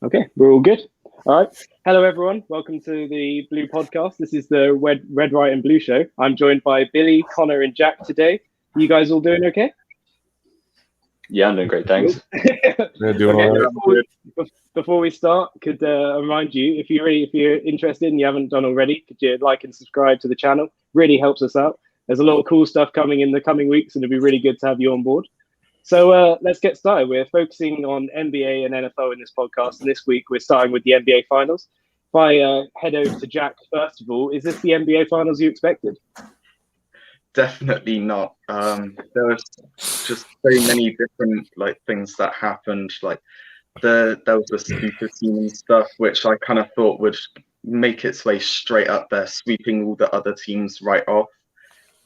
Okay, we're all good. All right. Hello, everyone. Welcome to the Blue Podcast. This is the Red, White, and Blue show. I'm joined by Billy, Connor, and Jack today. You guys all doing okay? Yeah, I'm doing great. Thanks. They're doing all right. Before we start, could remind you if you're interested and you haven't done already, could you like and subscribe to the channel? Really helps us out. There's a lot of cool stuff coming in the coming weeks, and it'd be really good to have you on board. So let's get started. We're focusing on NBA and NFL in this podcast, and this week we're starting with the NBA Finals. If I head over to Jack, first of all, is this the NBA Finals you expected? Definitely not. There was just so many different things that happened. There was the super team and stuff, which I kind of thought would make its way straight up there, sweeping all the other teams right off.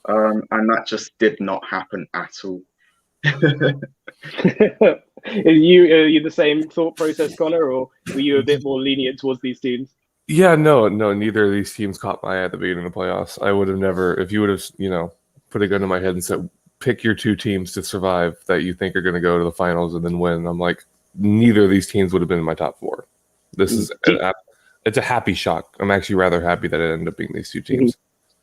And that just did not happen at all. Are you the same thought process, Connor, or were you a bit more lenient towards these teams? Yeah, no, neither of these teams caught my eye at the beginning of the playoffs. I would have never, if you would have, put a gun to my head and said, pick your two teams to survive that you think are going to go to the finals and then win. I'm like, neither of these teams would have been in my top four. This is, it's a happy shock. I'm actually rather happy that it ended up being these two teams.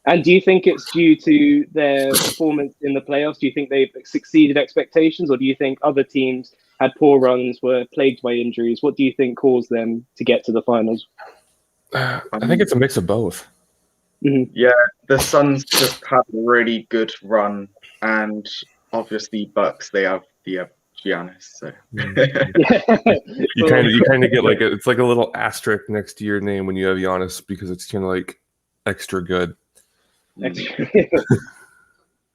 And do you think it's due to their performance in the playoffs? Do you think they've succeeded expectations, or do you think other teams had poor runs, were plagued by injuries? What do you think caused them to get to the finals? I think it's a mix of both. Mm-hmm. Yeah, the Suns just had a really good run, and obviously Bucks, they have Giannis. So you kind of get it's like a little asterisk next to your name when you have Giannis, because it's kind of like extra good. Bit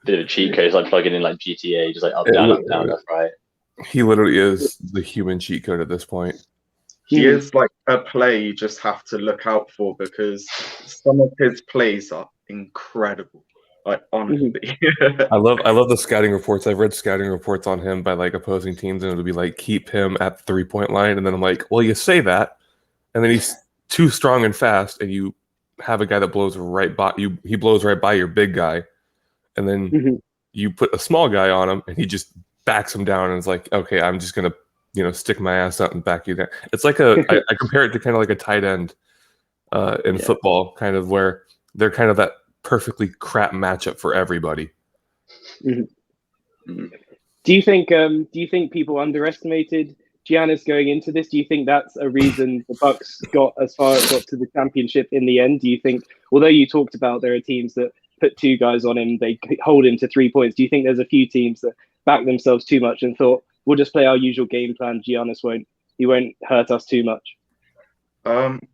of a cheat code. It's like plugging in GTA, just up, down, left, right. He literally is the human cheat code at this point. He is like a play you just have to look out for, because some of his plays are incredible. Honestly. I love the scouting reports. I've read scouting reports on him by opposing teams, and it'll be keep him at the 3-point line, and then I'm like, well, you say that, and then he's too strong and fast, and you have a guy that blows right by you. He blows right by your big guy, and then you put a small guy on him, and he just backs him down, and it's like, okay, I'm just gonna stick my ass out and back you down. It's like I compare it to kind of like a tight end in football, kind of where they're kind of that perfectly crap matchup for everybody. Do you think people underestimated Giannis going into this? Do you think that's a reason the Bucks got as far as got to the championship in the end? Do you think, although you talked about there are teams that put two guys on him, they hold him to 3 points, do you think there's a few teams that backed themselves too much and thought, we'll just play our usual game plan, Giannis won't hurt us too much?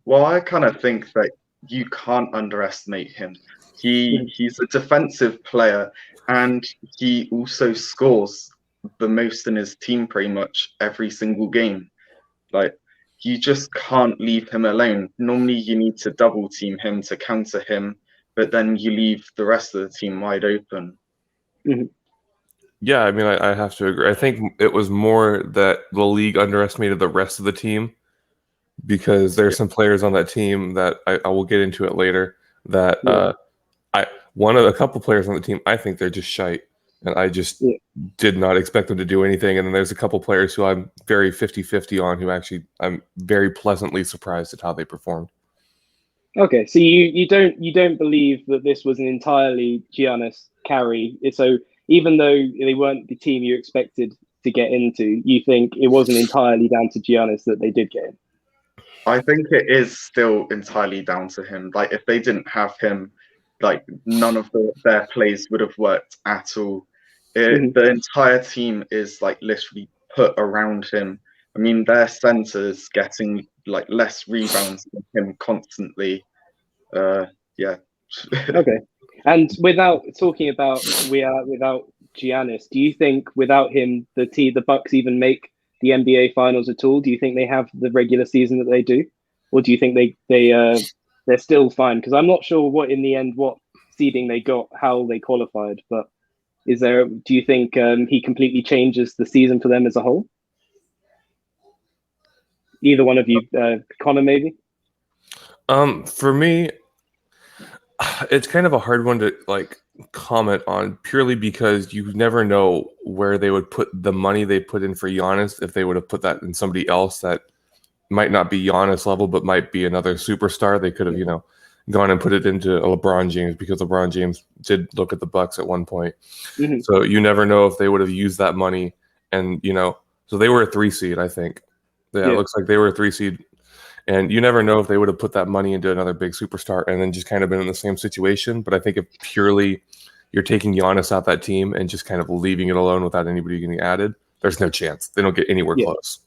Well, I kind of think that you can't underestimate him. He's a defensive player, and he also scores the most in his team pretty much every single game. You just can't leave him alone. Normally you need to double team him to counter him, but then you leave the rest of the team wide open. Yeah, I mean, I have to agree. I think it was more that the league underestimated the rest of the team, because there's some players on that team that I will get into it later that a couple players on the team, I think they're just shite. And I just did not expect them to do anything. And then there's a couple players who I'm very 50-50 on, who actually I'm very pleasantly surprised at how they performed. Okay, so you don't believe that this was an entirely Giannis carry. So even though they weren't the team you expected to get into, you think it wasn't entirely down to Giannis that they did get in? I think it is still entirely down to him. If they didn't have him, none of their plays would have worked at all. The entire team is literally put around him. I mean, their center's getting less rebounds than him constantly. Okay. And without Giannis, do you think without him the Bucks even make the NBA Finals at all? Do you think they have the regular season that they do, or do you think they're still fine? Because I'm not sure what seeding they got, how they qualified, but do you think he completely changes the season for them as a whole? Either one of you, Connor, maybe? For me, it's kind of a hard one to comment on, purely because you never know where they would put the money they put in for Giannis, if they would have put that in somebody else that might not be Giannis level, but might be another superstar. They could have, gone and put it into a LeBron James, because LeBron James did look at the Bucks at one point. Mm-hmm. So you never know if they would have used that money. And, so they were a 3 seed, I think. Yeah, it looks like they were a 3 seed. And you never know if they would have put that money into another big superstar and then just kind of been in the same situation. But I think if purely you're taking Giannis out that team and just kind of leaving it alone without anybody getting added, there's no chance. They don't get anywhere close.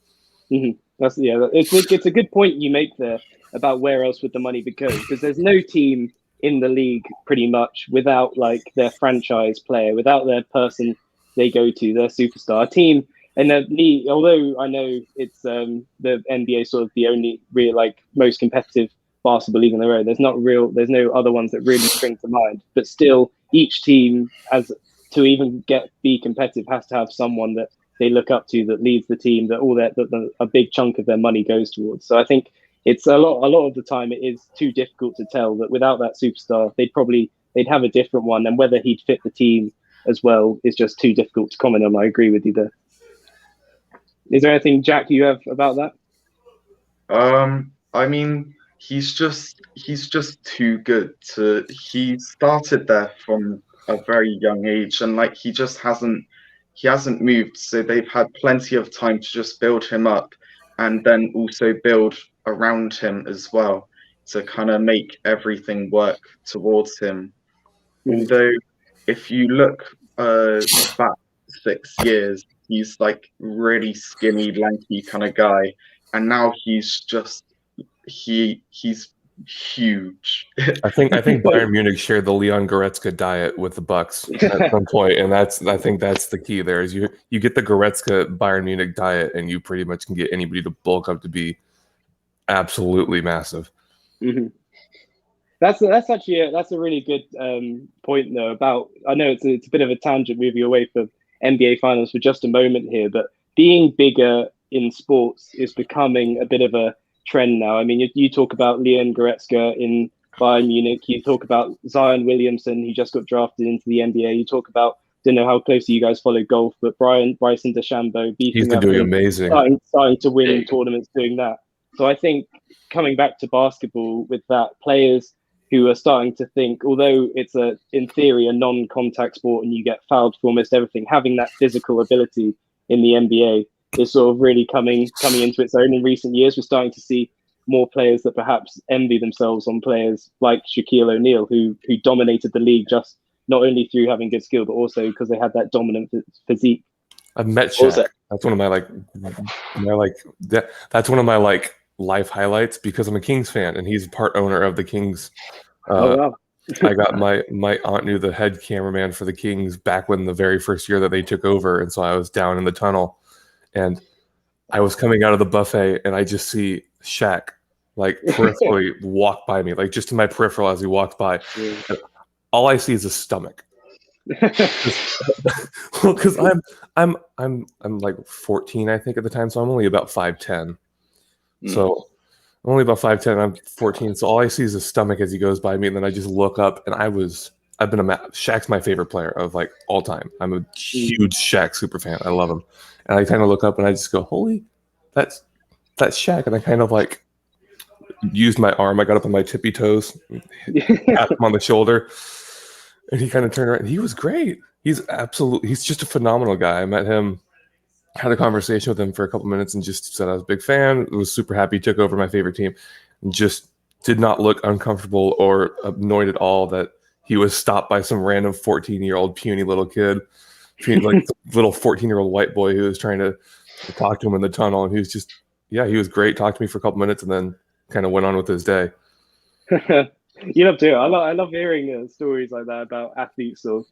Mm-hmm. It's a good point you make there about where else would the money go, because there's no team in the league pretty much without like their franchise player, without their person they go to, their superstar. A team and the league, although I know it's the NBA sort of the only real like most competitive basketball league in the world, there's no other ones that really spring to mind. But still, each team has to even be competitive has to have someone that they look up to, that leads the team, that a big chunk of their money goes towards. So I think it's a lot of the time it is too difficult to tell that without that superstar, they'd have a different one, and whether he'd fit the team as well is just too difficult to comment on. I agree with you there. Is there anything, Jack, you have about that? I mean, he's just too good to. He started there from a very young age, and like he hasn't moved. So they've had plenty of time to just build him up, and then also build around him as well to kind of make everything work towards him. Although, if you look back 6 years, he's like really skinny, lanky kind of guy, and now he's just he's huge. I think Bayern Munich shared the Leon Goretzka diet with the Bucks at some point, and I think that's the key. There is you get the Goretzka Bayern Munich diet, and you pretty much can get anybody to bulk up to be absolutely massive. Mm-hmm. That's actually a really good point though. About, I know it's a bit of a tangent moving away from NBA finals for just a moment here, but being bigger in sports is becoming a bit of a trend now. I mean, you talk about Leon Goretzka in Bayern Munich, you talk about Zion Williamson, who just got drafted into the NBA. You talk about, don't know how closely you guys follow golf, but Bryson DeChambeau beefing up, doing amazing, starting to win tournaments, doing that. So I think coming back to basketball with that, players who are starting to think, although it's in theory a non-contact sport and you get fouled for almost everything, having that physical ability in the NBA is sort of really coming into its own in recent years. We're starting to see more players that perhaps envy themselves on players like Shaquille O'Neal, who dominated the league just not only through having good skill, but also because they had that dominant physique. I've met Shaq. That's one of my life highlights, because I'm a Kings fan and he's part owner of the Kings. Wow. I got my aunt knew the head cameraman for the Kings back when the very first year that they took over, and so I was down in the tunnel and I was coming out of the buffet and I just see Shaq like peripherally walk by me, like just in my peripheral as he walked by. Yeah. All I see is a stomach. Well, because I'm like 14, I think, at the time, so I'm only about 5'10". So I'm only about 5'10". I'm 14, so all I see is his stomach as he goes by me, and then I just look up, and Shaq's my favorite player of like all time. I'm a huge Shaq super fan. I love him, and I kind of look up and I just go, "Holy, that's Shaq!" And I kind of like used my arm. I got up on my tippy toes, tapped him on the shoulder. And he kind of turned around. He was great. He's just a phenomenal guy. I met him, had a conversation with him for a couple minutes, and just said I was a big fan. Was super happy. He took over my favorite team. And just did not look uncomfortable or annoyed at all that he was stopped by some random 14-year-old puny little kid, like little 14-year-old white boy who was trying to talk to him in the tunnel. And he was just, he was great. Talked to me for a couple minutes and then kind of went on with his day. You love to. I love hearing stories like that about athletes or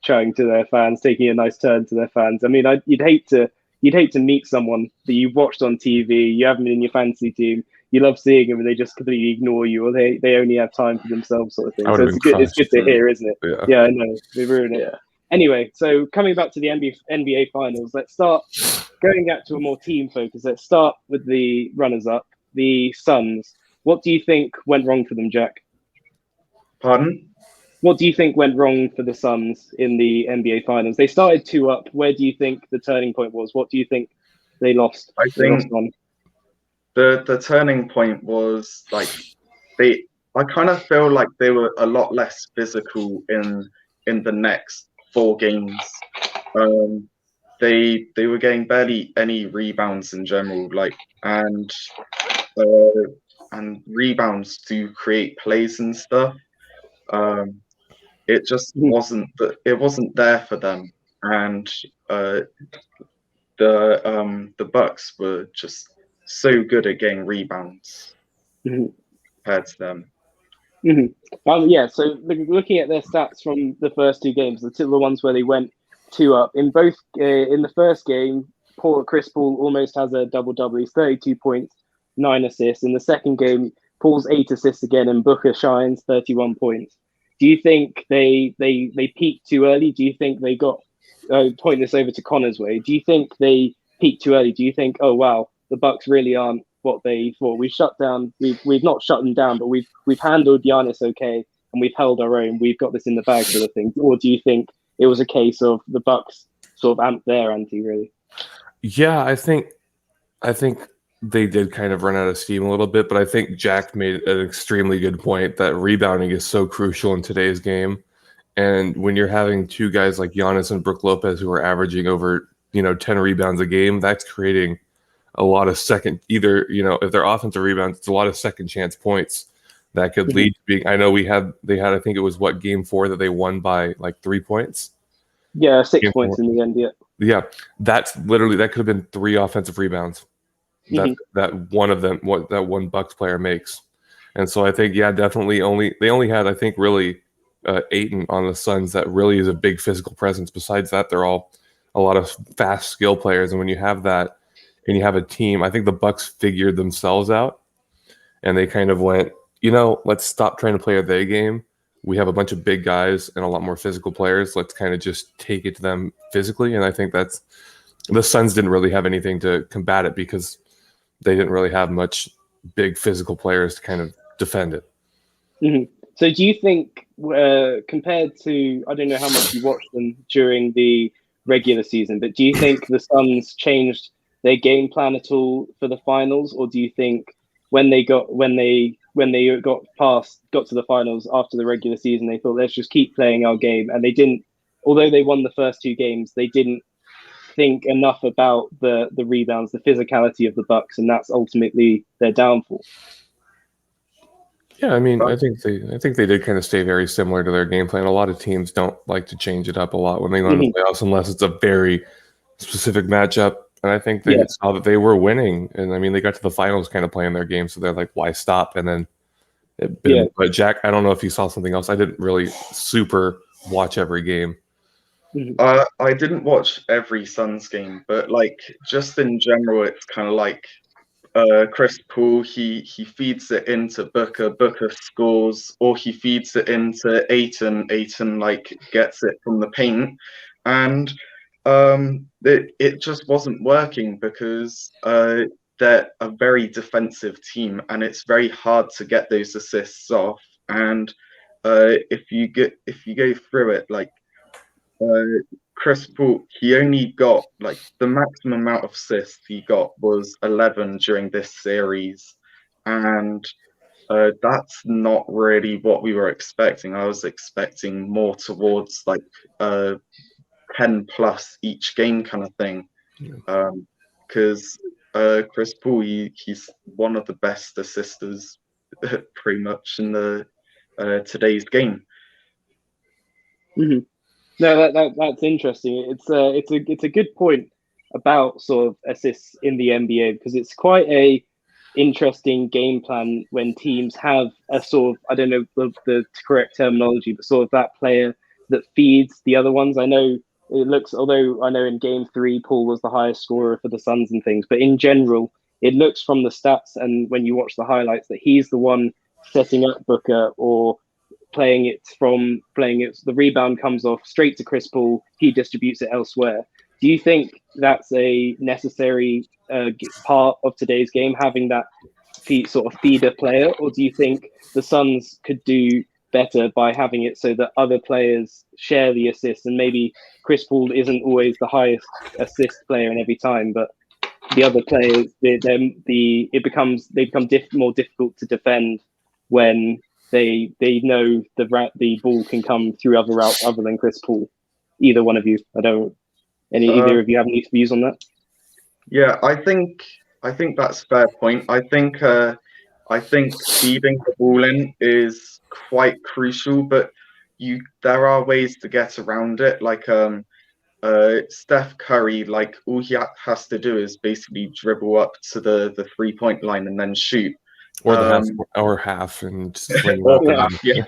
trying to their fans, taking a nice turn to their fans. I mean, you'd hate to meet someone that you watched on TV, you have them in your fantasy team, you love seeing them, and they just completely ignore you, or they only have time for themselves, sort of thing. So it's good to hear, isn't it? Yeah, I know they ruin it. Yeah. Anyway, so coming back to the NBA finals, let's start going back to a more team focus. Let's start with the runners-up, the Suns. What do you think went wrong for them, Jack? Pardon? What do you think went wrong for the Suns in the NBA Finals? They started 2 up. Where do you think the turning point was? What do you think they lost? the turning point was like I kind of feel like they were a lot less physical in the next 4 games. They were getting barely any rebounds in general, and rebounds to create plays and stuff. It just wasn't there for them, and the Bucks were just so good at getting rebounds compared to them. Yeah, so looking at their stats from the first 2 games, the ones where they went 2 up in both. In the first game, Chris Paul almost has a double-double. He's 32 points, 9 assists. In the second game, Paul's 8 assists again, and Booker shines 31 points. Do you think they peaked too early? Do you think they got? Point this over to Connor's way. Do you think they peaked too early? Do you think, oh wow, the Bucks really aren't what they thought? We've not shut them down, but we've handled Giannis okay, and we've held our own. We've got this in the bag, sort of thing. Or do you think it was a case of the Bucks sort of amped their ante, really? Yeah, I think they did kind of run out of steam a little bit, but I think Jack made an extremely good point that rebounding is so crucial in today's game. And when you're having 2 guys like Giannis and Brook Lopez who are averaging over 10 rebounds a game, that's creating a lot of if they're offensive rebounds, it's a lot of second chance points that could lead to being. I know they had I think it was game 4 that they won by like 3 points. Yeah, 6 points in the end. Yeah, that's literally that could have been 3 offensive rebounds. That one of them, that one Bucks player makes, and so I think definitely they only had I think really Ayton on the Suns that really is a big physical presence. Besides that, they're all a lot of fast skill players, and when you have that and you have a team, I think the Bucks figured themselves out, and they kind of went, let's stop trying to play their game. We have a bunch of big guys and a lot more physical players. Let's kind of just take it to them physically, and I think that's the Suns didn't really have anything to combat it because they didn't really have much big physical players to kind of defend it. So do you think, compared to, I don't know how much you watched them during the regular season, but do you think the Suns changed their game plan at all for the finals, or do you think when they got to the finals after the regular season, they thought, let's just keep playing our game, and they didn't, although they won the first 2 games, they didn't think enough about the rebounds, the physicality of the Bucks, and that's ultimately their downfall? Yeah, I mean, I think they did kind of stay very similar to their game plan. A lot of teams don't like to change it up a lot when they go into the playoffs unless it's a very specific matchup. And I think they saw that they were winning, and I mean, they got to the finals kind of playing their game, so they're like, why stop? And then But Jack, I don't know if you saw something else. I didn't really super watch every game. I didn't watch every Suns game, but like just in general, it's kind of like Chris Paul. He feeds it into Booker. Booker scores, or he feeds it into Ayton. Ayton like gets it from the paint, and it just wasn't working because they're a very defensive team, and it's very hard to get those assists off. And if you go through it, like Chris Paul, he only got like the maximum amount of assists he got was 11 during this series, and that's not really what we were expecting. I was expecting more towards like 10 plus each game kind of thing, because Chris Paul, he's one of the best assisters pretty much in the today's game. Mm-hmm. No, that's interesting. It's a good point about sort of assists in the NBA, because it's quite a interesting game plan when teams have a sort of, I don't know the correct terminology, but sort of that player that feeds the other ones. Although I know in game 3 Paul was the highest scorer for the Suns and things, but in general it looks from the stats and when you watch the highlights that he's the one setting up Booker or the rebound comes off straight to Chris Paul, he distributes it elsewhere. Do you think that's a necessary part of today's game, having that sort of feeder player, or do you think the Suns could do better by having it so that other players share the assists, and maybe Chris Paul isn't always the highest assist player in every time, but the other players, they become more difficult to defend when they know the ball can come through other routes other than Chris Paul. Either one of you, either of you have any views on that? Yeah, I think that's a fair point. I think feeding the ball in is quite crucial, but there are ways to get around it. Like Steph Curry, like all he has to do is basically dribble up to the 3-point line and then shoot. Or the half and just fling it up. Yeah.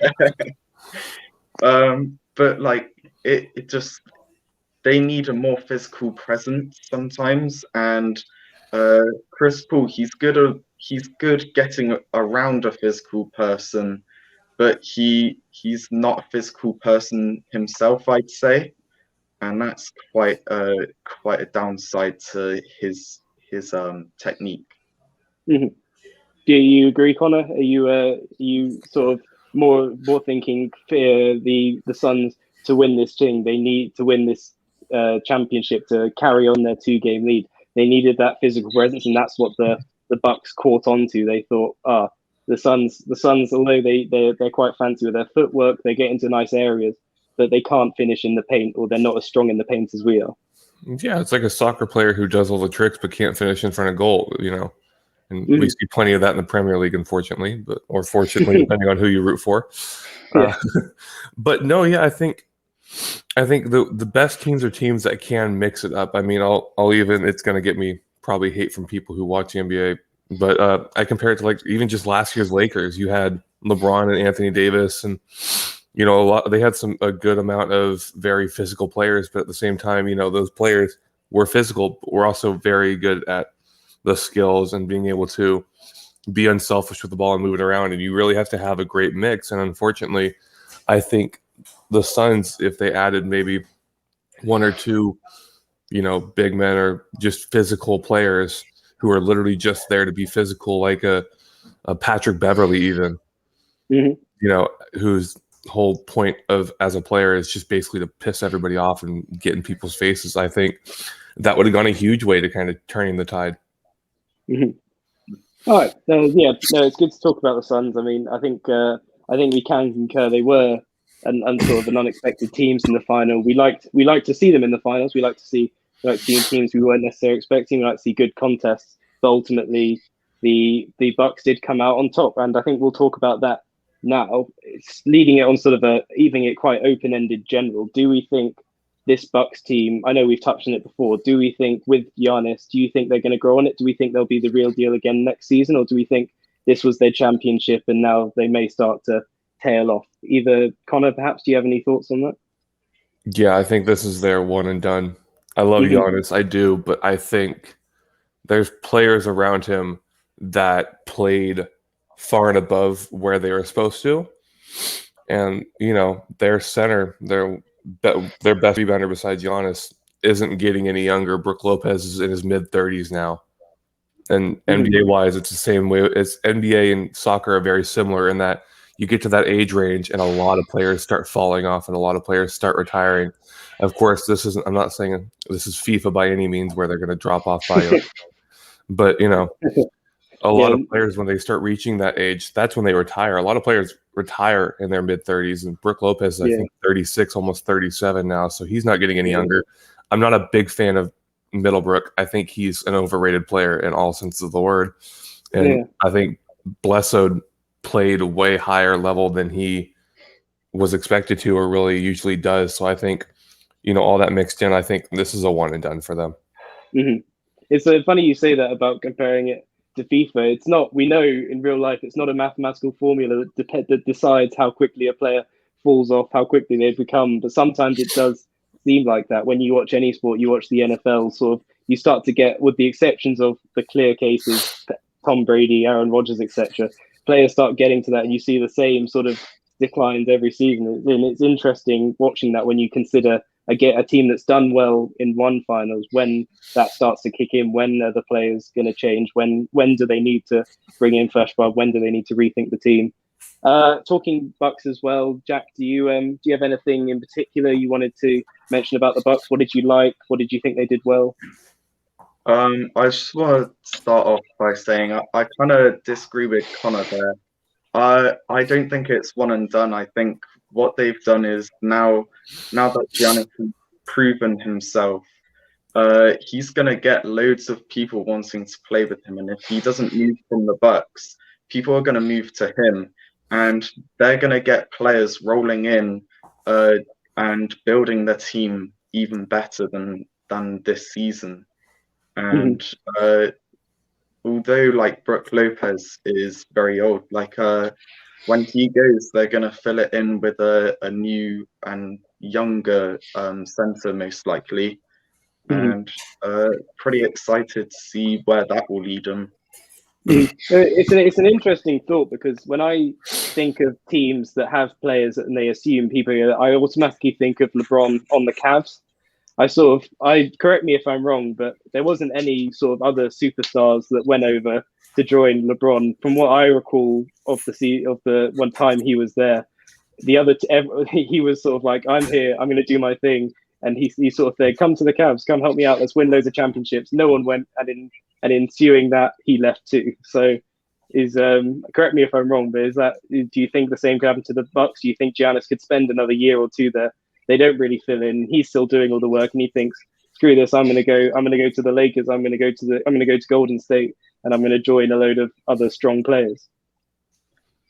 But like it just, they need a more physical presence sometimes, and Chris Paul, he's good getting around a physical person, but he's not a physical person himself, I'd say, and that's quite a downside to his technique. Mm-hmm. Do you agree, Connor? Are you sort of more thinking the Suns to win this thing? They need to win this championship to carry on their 2-game lead. They needed that physical presence, and that's what the Bucks caught onto. They thought, the Suns, although they're quite fancy with their footwork, they get into nice areas, but they can't finish in the paint, or they're not as strong in the paint as we are. Yeah, it's like a soccer player who does all the tricks but can't finish in front of goal, And we see plenty of that in the Premier League, unfortunately, or fortunately, depending on who you root for. But no, yeah, I think the best teams are teams that can mix it up. I mean, it's going to get me probably hate from people who watch the NBA, but I compare it to like even just last year's Lakers. You had LeBron and Anthony Davis, and they had a good amount of very physical players, but at the same time, those players were physical, but were also very good at the skills and being able to be unselfish with the ball and move it around. And you really have to have a great mix. And unfortunately, I think the Suns, if they added maybe one or two, big men or just physical players who are literally just there to be physical, like a Patrick Beverly, even, whose whole point as a player is just basically to piss everybody off and get in people's faces. I think that would have gone a huge way to kind of turning the tide. Mm-hmm. All right. It's good to talk about the Suns. I mean, I think we can concur they were and sort of an unexpected teams in the final. We like to see them in the finals. We like to see teams we weren't necessarily expecting. We like to see good contests. But ultimately, the Bucks did come out on top, and I think we'll talk about that now. It's leading it on sort of leaving it quite open-ended general. Do we think this Bucks team, I know we've touched on it before, do we think with Giannis, do you think they're going to grow on it? Do we think they'll be the real deal again next season? Or do we think this was their championship and now they may start to tail off? Either, Connor, perhaps, do you have any thoughts on that? Yeah, I think this is their one and done. I love Giannis, I do, but I think there's players around him that played far and above where they were supposed to. And, their center, their best rebounder besides Giannis isn't getting any younger. Brook Lopez is in his mid-30s now. And NBA-wise, it's the same way. It's NBA and soccer are very similar in that you get to that age range and a lot of players start falling off and a lot of players start retiring. Of course, I'm not saying this is FIFA by any means where they're going to drop off by but, a lot of players, when they start reaching that age, that's when they retire. A lot of players retire in their mid-30s, and Brook Lopez is, I think, 36, almost 37 now, so he's not getting any younger. I'm not a big fan of Middlebrook. I think he's an overrated player in all senses of the word. And I think Bledsoe played way higher level than he was expected to or really usually does. So I think, all that mixed in, I think this is a one and done for them. Mm-hmm. It's funny you say that about comparing it to FIFA. It's not, we know in real life, it's not a mathematical formula that decides how quickly a player falls off, how quickly they become. But sometimes it does seem like that. When you watch any sport, you watch the NFL, sort of, you start to get, with the exceptions of the clear cases, Tom Brady, Aaron Rodgers, etc., players start getting to that, and you see the same sort of declines every season. And it's interesting watching that when you consider a team that's done well in one finals, when that starts to kick in, when are the players going to change, when do they need to bring in fresh blood, when do they need to rethink the team? Talking Bucks as well, Jack, do you have anything in particular you wanted to mention about the Bucks? What did you like? What did you think they did well? I just want to start off by saying I kind of disagree with Connor there. I don't think it's one and done. I think what they've done is now that Giannis has proven himself, he's gonna get loads of people wanting to play with him, and if he doesn't move from the Bucks, people are gonna move to him, and they're gonna get players rolling in, and building their team even better than this season. And although like Brook Lopez is very old, like when he goes, they're gonna fill it in with a new and younger center most likely, and pretty excited to see where that will lead them. It's an interesting thought, because when I think of teams that have players and they assume people, I automatically think of LeBron on the Cavs. I correct me if I'm wrong, but there wasn't any sort of other superstars that went over to join LeBron. From what I recall of the one time he was there, he was sort of like, I'm here, I'm going to do my thing, and he sort of said, come to the Cavs, come help me out, let's win loads of championships. No one went, and ensuing that, he left too. So correct me if I'm wrong, but do you think the same could happen to the Bucks? Do you think Giannis could spend another year or two there? They don't really fill in. He's still doing all the work, and he thinks, screw this, I'm gonna go to the Lakers, I'm gonna go to Golden State, and I'm gonna join a load of other strong players.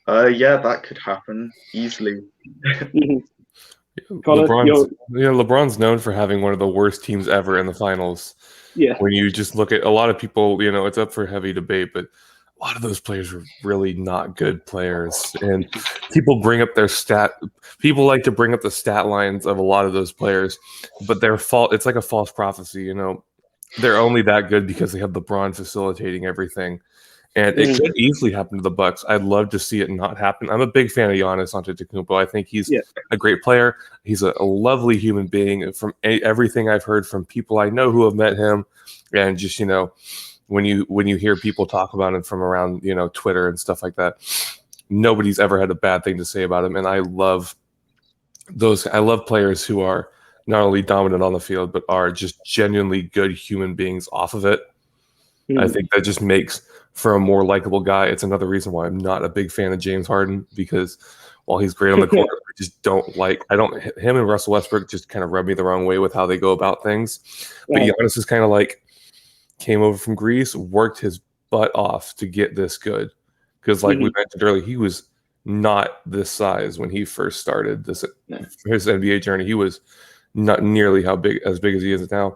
Yeah, that could happen easily. LeBron's known for having one of the worst teams ever in the finals. Yeah. When you just look at a lot of people, it's up for heavy debate, but a lot of those players are really not good players. And people like to bring up the stat lines of a lot of those players, but it's like a false prophecy, They're only that good because they have LeBron facilitating everything. And it could easily happen to the Bucks. I'd love to see it not happen. I'm a big fan of Giannis Antetokounmpo. I think he's a great player. He's a lovely human being. From everything I've heard from people I know who have met him, and just when you hear people talk about him from around Twitter and stuff like that, nobody's ever had a bad thing to say about him. And I love players who are not only dominant on the field but are just genuinely good human beings off of it. I think that just makes for a more likable guy. It's another reason why I'm not a big fan of James Harden, because while he's great on the court, I just him and Russell Westbrook just kind of rub me the wrong way with how they go about things. But Giannis is kind of like, came over from Greece, worked his butt off to get this good. Because like we mentioned earlier, he was not this size when he first started his NBA journey. He was not nearly as big as he is now.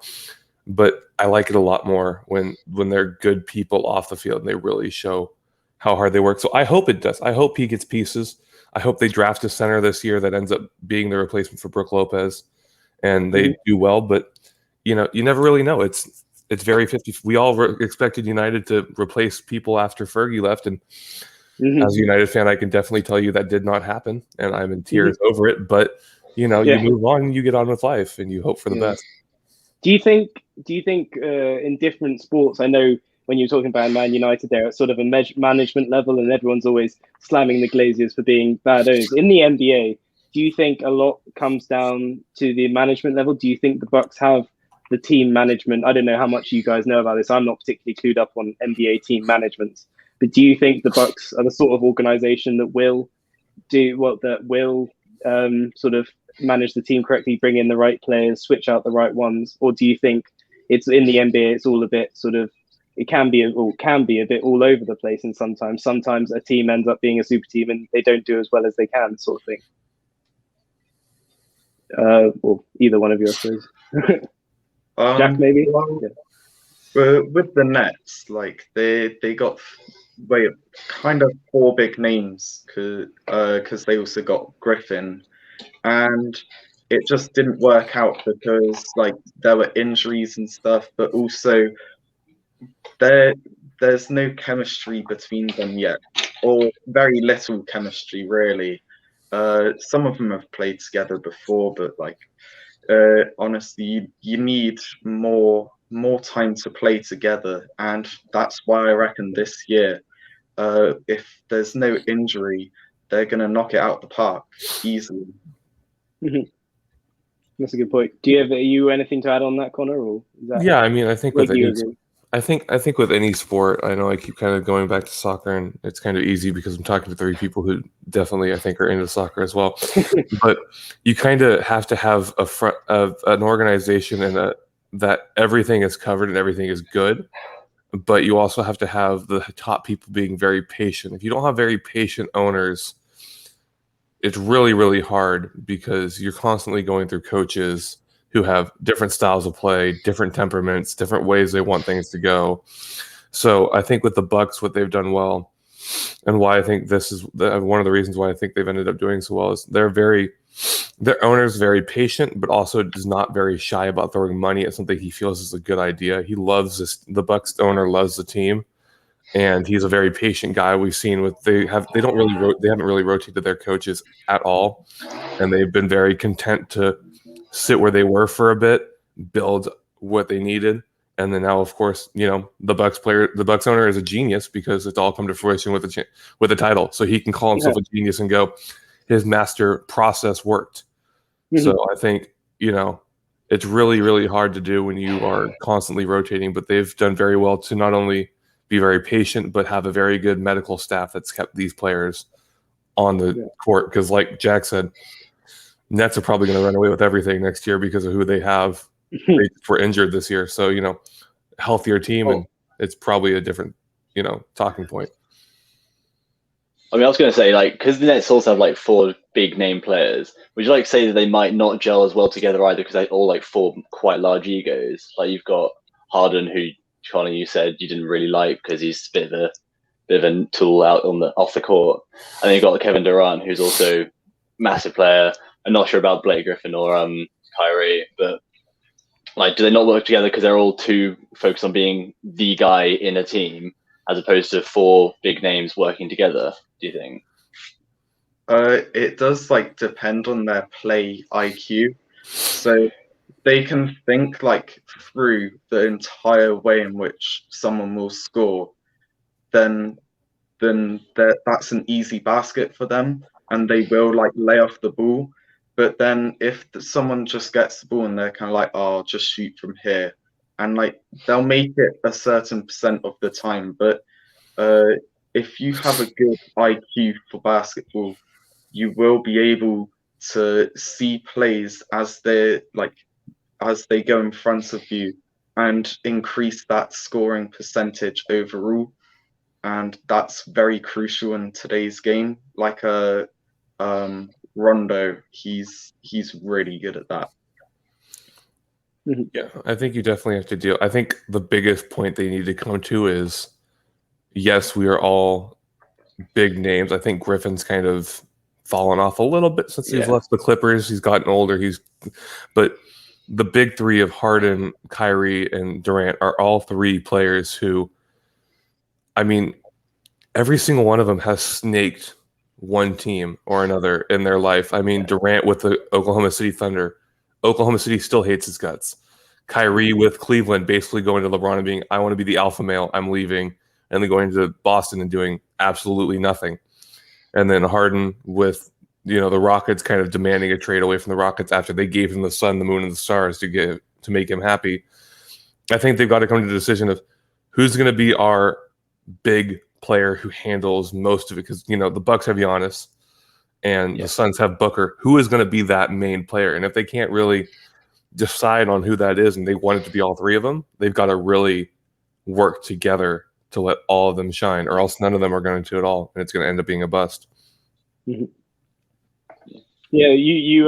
But I like it a lot more when they're good people off the field and they really show how hard they work. So I hope it does. I hope he gets pieces. I hope they draft a center this year that ends up being the replacement for Brook Lopez, and they do well. But you never really know. It's very 50. We all expected United to replace people after Fergie left, and as a United fan, I can definitely tell you that did not happen, and I'm in tears over it. But you move on, you get on with life, and you hope for the best. Do you think in different sports, I know when you're talking about Man United, they're at sort of a management level, and everyone's always slamming the Glazers for being bad owners. In the NBA, do you think a lot comes down to the management level? Do you think the Bucks have the team management? I don't know how much you guys know about this. I'm not particularly clued up on NBA team management, but do you think the Bucks are the sort of organization that will sort of manage the team correctly, bring in the right players, switch out the right ones? Or do you think it's in the NBA, it's all a bit sort of, it can be a bit all over the place, and sometimes a team ends up being a super team and they don't do as well as they can, sort of thing? Or either one of you, I suppose. Jack, maybe? With the Nets, like they got kind of four big names because they also got Griffin, and it just didn't work out because like there were injuries and stuff, but also there's no chemistry between them yet, or very little chemistry really. Some of them have played together before, but like honestly, you need more time to play together, and that's why I reckon this year, if there's no injury, they're gonna knock it out the park easily. That's a good point. Do you have anything to add on that, Connor? Or I mean, I think with I think with any sport, I know I keep kind of going back to soccer, and it's kind of easy because I'm talking to three people who definitely I think are into soccer as well. But you kind of have to have a front of an organization and that everything is covered and everything is good. But you also have to have the top people being very patient. If you don't have very patient owners, it's really, really hard because you're constantly going through coaches who have different styles of play, different temperaments, different ways they want things to go. So I think with the Bucks, what they've done well, and why I think this is one of the reasons why I think they've ended up doing so well is their owner's very patient, but also is not very shy about throwing money at something he feels is a good idea. He loves this. The Bucks owner loves the team, and he's a very patient guy. We've seen they haven't really rotated their coaches at all, and they've been very content to sit where they were for a bit, build what they needed, and then now, of course, the Bucks owner is a genius because it's all come to fruition with the title. So he can call himself a genius and go, his master process worked. Mm-hmm. So I think it's really, really hard to do when you are constantly rotating. But they've done very well to not only be very patient, but have a very good medical staff that's kept these players on the court. Because, like Jack said, Nets are probably going to run away with everything next year because of who they have. They were injured this year, so healthier team, and it's probably a different talking point. I mean, I was going to say, because the Nets also have 4 big name players, would you say that they might not gel as well together either because they all 4 quite large egos? You've got Harden, who Connor, you said you didn't really like because he's a bit of a tool out off the court, and then you've got Kevin Durant, who's also a massive player. I'm not sure about Blake Griffin or Kyrie, but do they not work together because they're all too focused on being the guy in a team as opposed to 4 big names working together, do you think? It does depend on their play IQ. So they can think through the entire way in which someone will score, then that's an easy basket for them, and they will lay off the ball. But then if someone just gets the ball and they're kind of I'll just shoot from here, and they'll make it a certain percent of the time. But if you have a good IQ for basketball, you will be able to see plays as they go in front of you and increase that scoring percentage overall. And that's very crucial in today's game. Rondo, he's really good at that. Yeah, I think you definitely have to deal. I think the biggest point they need to come to is, yes, we are all big names. I think Griffin's kind of fallen off a little bit since he's left the Clippers. He's gotten older. But the big 3 of Harden, Kyrie, and Durant are all 3 players who, I mean, every single one of them has snaked one team or another in their life. I mean, Durant with the Oklahoma City Thunder. Oklahoma City still hates his guts. Kyrie with Cleveland basically going to LeBron and being, I want to be the alpha male, I'm leaving. And then going to Boston and doing absolutely nothing. And then Harden with, the Rockets kind of demanding a trade away from the Rockets after they gave him the sun, the moon, and the stars to make him happy. I think they've got to come to the decision of who's going to be our big player who handles most of it, because the Bucks have Giannis and the Suns have Booker. Who is going to be that main player? And if they can't really decide on who that is, and they want it to be all 3 of them, they've got to really work together to let all of them shine, or else none of them are going to at all, and it's going to end up being a bust. Mm-hmm. Yeah, you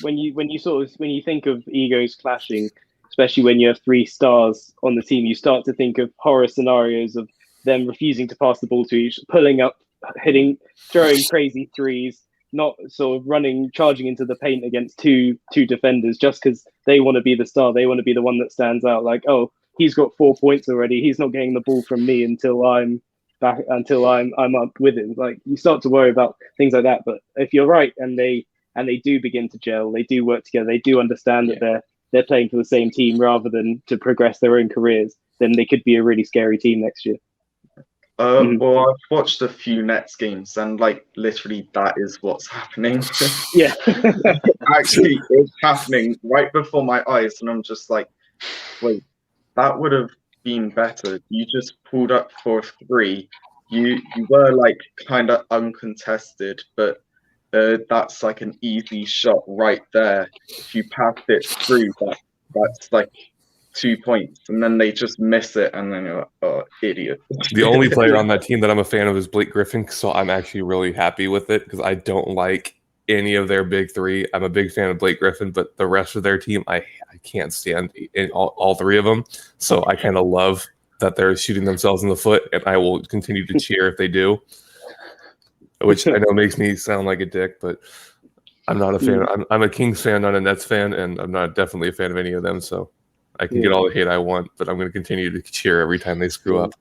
when you think of egos clashing, especially when you have 3 stars on the team, you start to think of horror scenarios of them refusing to pass the ball to each, pulling up, hitting, throwing crazy threes, not sort of charging into the paint against two defenders just because they want to be the star. They want to be the one that stands out. Oh, he's got 4 points already. He's not getting the ball from me until I'm up with him. You start to worry about things like that. But if you're right, and they do begin to gel, they do work together, they do understand that they're playing for the same team rather than to progress their own careers, then they could be a really scary team next year. Well, I've watched a few Nets games, and literally that is what's happening. Yeah. Actually, it's happening right before my eyes, and I'm just wait, that would have been better. You just pulled up for a 3. You were like kind of uncontested, but that's like an easy shot right there. If you pass it through, that's like 2 points, and then they just miss it, and then you're like, oh, idiot. The only player on that team that I'm a fan of is Blake Griffin, so I'm actually really happy with it because I don't like any of their big 3. I'm a big fan of Blake Griffin, but the rest of their team, I can't stand in all 3 of them. So I kind of love that they're shooting themselves in the foot, and I will continue to cheer if they do, which I know makes me sound like a dick, but I'm not a fan. I'm a Kings fan, not a Nets fan, and I'm not definitely a fan of any of them, so I can get all the hate I want, but I'm going to continue to cheer every time they screw up.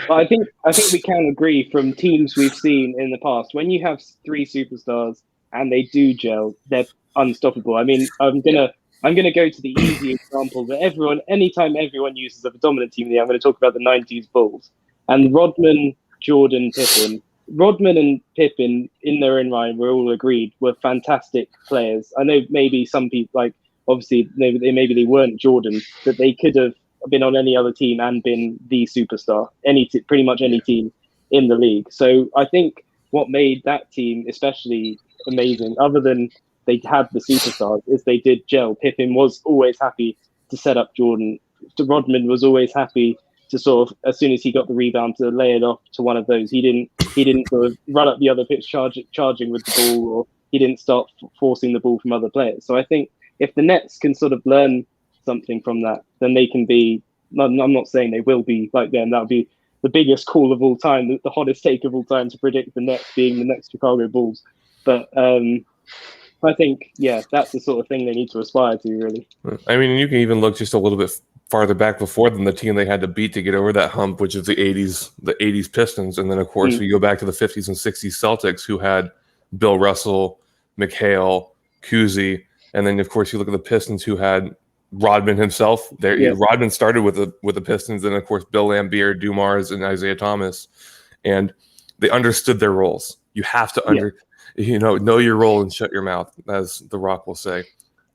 But I think we can agree from teams we've seen in the past, when you have 3 superstars and they do gel, they're unstoppable. I mean, I'm gonna go to the easy example that anytime everyone uses of a dominant team, I'm going to talk about the '90s Bulls and Rodman, Jordan, Pippen. Rodman and Pippen, in their own right, we're all agreed, were fantastic players. I know maybe some people, like, obviously maybe they weren't Jordan, but they could have been on any other team and been the superstar, pretty much any team in the league. So I think what made that team especially amazing, other than they had the superstars, is they did gel. Pippen was always happy to set up Jordan. Rodman was always happy to sort of, as soon as he got the rebound, to lay it off to one of those. He didn't sort of run up the other pitch charging with the ball, or he didn't start forcing the ball from other players. So I think if the Nets can sort of learn something from that, then they can be, I'm not saying they will be like them. That would be the biggest call of all time, the hottest take of all time, to predict the Nets being the next Chicago Bulls. But I think, that's the sort of thing they need to aspire to, really. I mean, you can even look just a little bit farther back before than the team they had to beat to get over that hump, which is the 80s Pistons. And then, of course, we go back to the 50s and 60s Celtics, who had Bill Russell, McHale, Cousy. And then, of course, you look at the Pistons, who had Rodman himself. Rodman started with the Pistons, and of course Bill Laimbeer, Dumars, and Isaiah Thomas, and they understood their roles. You have to know your role and shut your mouth, as The Rock will say.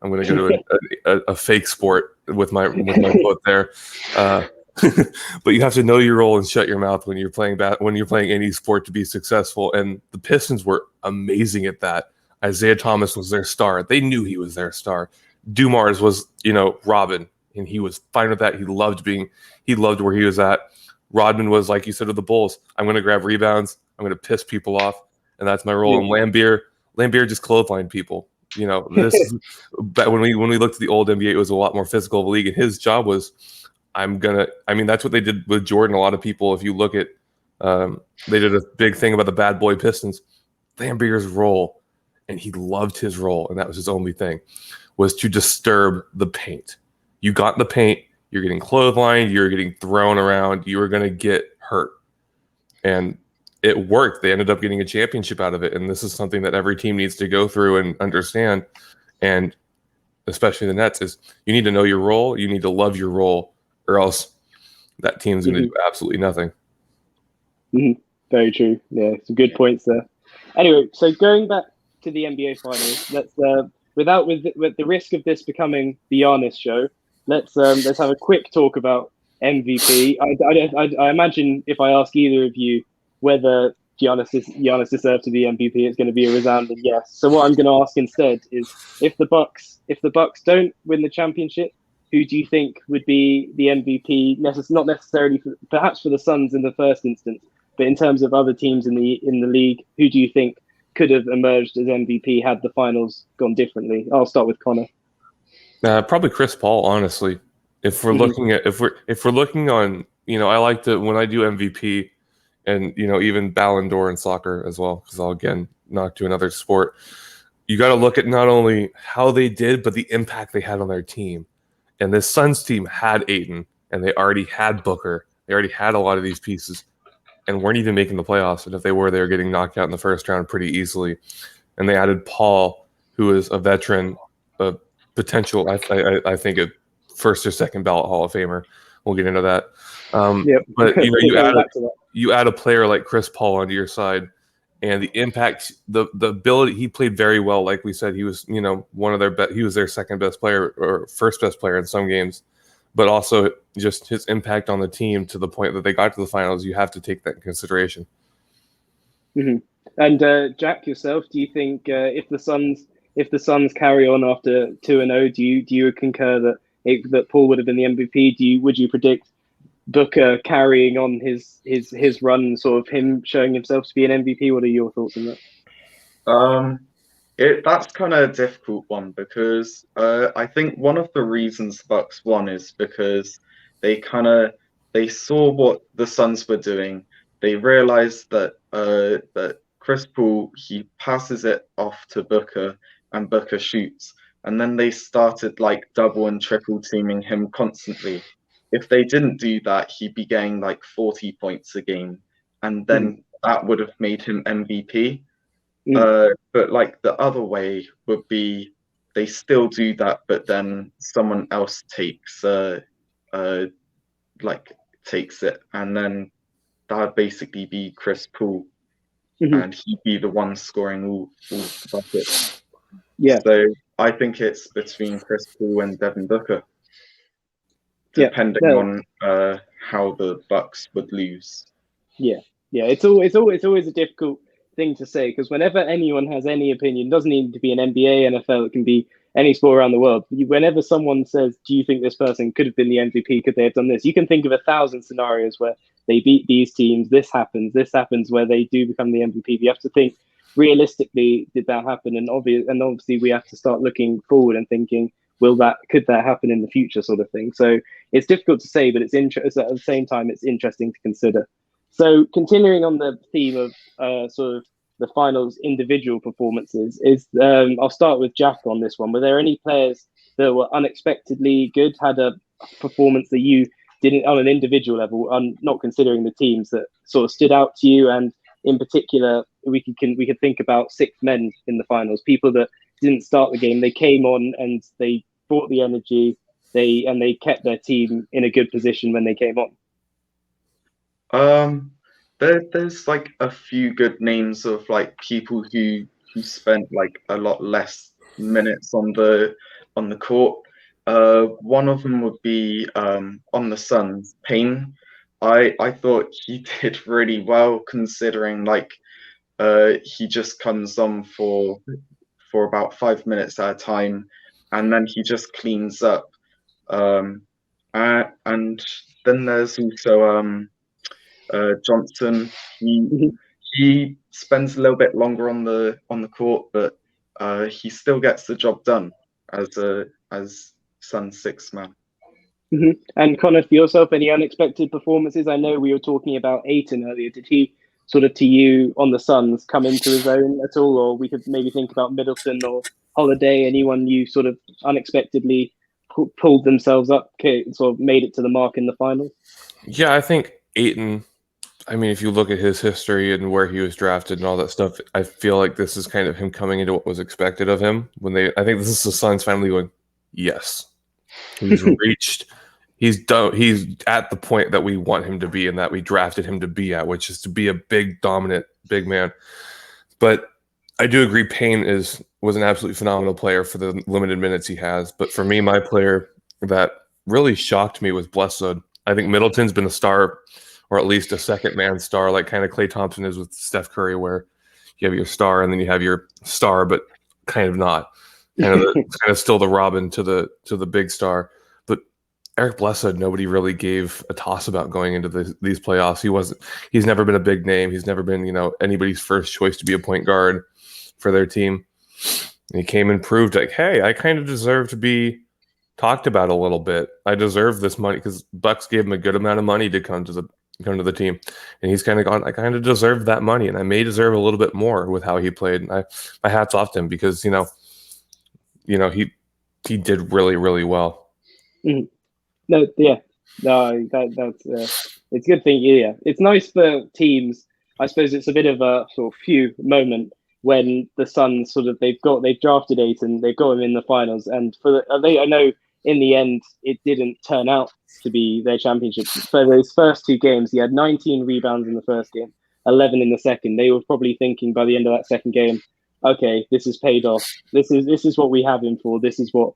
I'm going to go to a fake sport with my quote there, but you have to know your role and shut your mouth when you're playing any sport to be successful. And the Pistons were amazing at that. Isaiah Thomas was their star. They knew he was their star. Dumars was, Robin, and he was fine with that. He loved where he was at. Rodman was, like you said, with the Bulls. I'm going to grab rebounds. I'm going to piss people off, and that's my role. And Laimbeer just clotheslined people. This is, but when we looked at the old NBA, it was a lot more physical of a league, and his job was, that's what they did with Jordan. A lot of people, if you look at, they did a big thing about the bad boy Pistons. Laimbeer's role, and he loved his role, and that was his only thing, was to disturb the paint. You got in the paint, you're getting clotheslined, you're getting thrown around, you were going to get hurt. And it worked. They ended up getting a championship out of it. And this is something that every team needs to go through and understand. And especially the Nets, is you need to know your role, you need to love your role, or else that team's going to do absolutely nothing. Very true. Yeah, some good points there. Anyway, so going back to the NBA finals, let's with the risk of this becoming the Giannis show, let's have a quick talk about MVP. I imagine if I ask either of you whether Giannis deserves to be MVP, it's going to be a resounding yes. So what I'm going to ask instead is, if the Bucks don't win the championship, who do you think would be the MVP? Not necessarily perhaps for the Suns in the first instance, but in terms of other teams in the league, who do you think could have emerged as MVP had the finals gone differently? I'll start with Connor. Probably Chris Paul, honestly. If we're looking at if we're looking on, I like to, when I do MVP, and even Ballon d'Or in soccer as well, because I'll again knock to another sport. You got to look at not only how they did, but the impact they had on their team. And this Suns team had Ayton, and they already had Booker. They already had a lot of these pieces, and weren't even making the playoffs. And if they were getting knocked out in the first round pretty easily. And they added Paul, who is a veteran, a potential, I think, a first or second ballot Hall of Famer. We'll get into that. But you add a player like Chris Paul onto your side, and the impact, the ability, he played very well. Like we said, he was one of their he was their second best player or first best player in some games, but also just his impact on the team to the point that they got to the finals. You have to take that in consideration. Mm-hmm. And Jack, yourself, do you think if the Suns carry on after 2-0, do you concur that Paul would have been the MVP? Would you predict Booker carrying on his run, sort of him showing himself to be an MVP? What are your thoughts on that? That's kind of a difficult one because I think one of the reasons the Bucks won is because they saw what the Suns were doing. They realized that Chris Paul, he passes it off to Booker and Booker shoots, and then they started like double and triple teaming him constantly. If they didn't do that, he'd be getting like 40 points a game, and then that would have made him MVP. But like the other way would be they still do that, but then someone else takes it, and then that'd basically be Chris Paul, and he'd be the one scoring all the buckets. Yeah. So I think it's between Chris Paul and Devin Booker, depending on how the Bucks would lose. Yeah. It's always a difficult thing to say because whenever anyone has any opinion, it doesn't need to be an NBA, NFL, it can be any sport around the world. Whenever someone says, "Do you think this person could have been the MVP? Could they have done this?" You can think of 1,000 scenarios where they beat these teams. This happens where they do become the MVP. You have to think realistically, did that happen? And obviously, we have to start looking forward and thinking, could that happen in the future, sort of thing. So it's difficult to say, but it's at the same time, it's interesting to consider. So continuing on the theme of sort of the finals individual performances, I'll start with Jack on this one. Were there any players that were unexpectedly good, had a performance that you didn't on an individual level, not considering the teams, that sort of stood out to you? And in particular, we could think about sixth men in the finals, people that didn't start the game, they came on and they brought the energy, they kept their team in a good position when they came on. There's like a few good names of like people who spent like a lot less minutes on the court. One of them would be on the Suns, Payne. I thought he did really well considering like he just comes on for about 5 minutes at a time, and then he just cleans up. And then there's also Johnson. He spends a little bit longer on the court, but he still gets the job done as Suns sixth man. And Connor, for yourself, any unexpected performances? I know we were talking about Ayton earlier. Did he sort of, to you, on the Suns, come into his own at all? Or we could maybe think about Middleton or Holiday, anyone you sort of unexpectedly pulled themselves up, sort of made it to the mark in the finals? Yeah, I think Ayton, I mean, if you look at his history and where he was drafted and all that stuff, I feel like this is kind of him coming into what was expected of him. I think this is the Suns finally going, yes, he's reached, he's at the point that we want him to be and that we drafted him to be at, which is to be a big, dominant, big man. But I do agree Payne was an absolutely phenomenal player for the limited minutes he has. But for me, my player that really shocked me was Bledsoe. I think Middleton's been a star, or at least a second man star, like kind of Klay Thompson is with Steph Curry, where you have your star and then you have your star, but kind of not. Kind of still the Robin to the big star. But Eric Bledsoe, nobody really gave a toss about going into these playoffs. He's never been a big name. He's never been, anybody's first choice to be a point guard for their team. And he came and proved like, hey, I kind of deserve to be talked about a little bit. I deserve this money because Bucks gave him a good amount of money to come to the team, and he's kind of gone, I kind of deserve that money, and I may deserve a little bit more with how he played. And my hat's off to him because he did really, really well. Mm-hmm. That's it's a good thing. Yeah, it's nice for teams. I suppose it's a bit of a sort of few moment when the Suns they've drafted Ayton, they've got him in the finals, and I know in the end it didn't turn out to be their championship. For those first two games, he had 19 rebounds in the first game, 11 in the second. They were probably thinking by the end of that second game, okay, this is paid off. This is what we have him for. This is what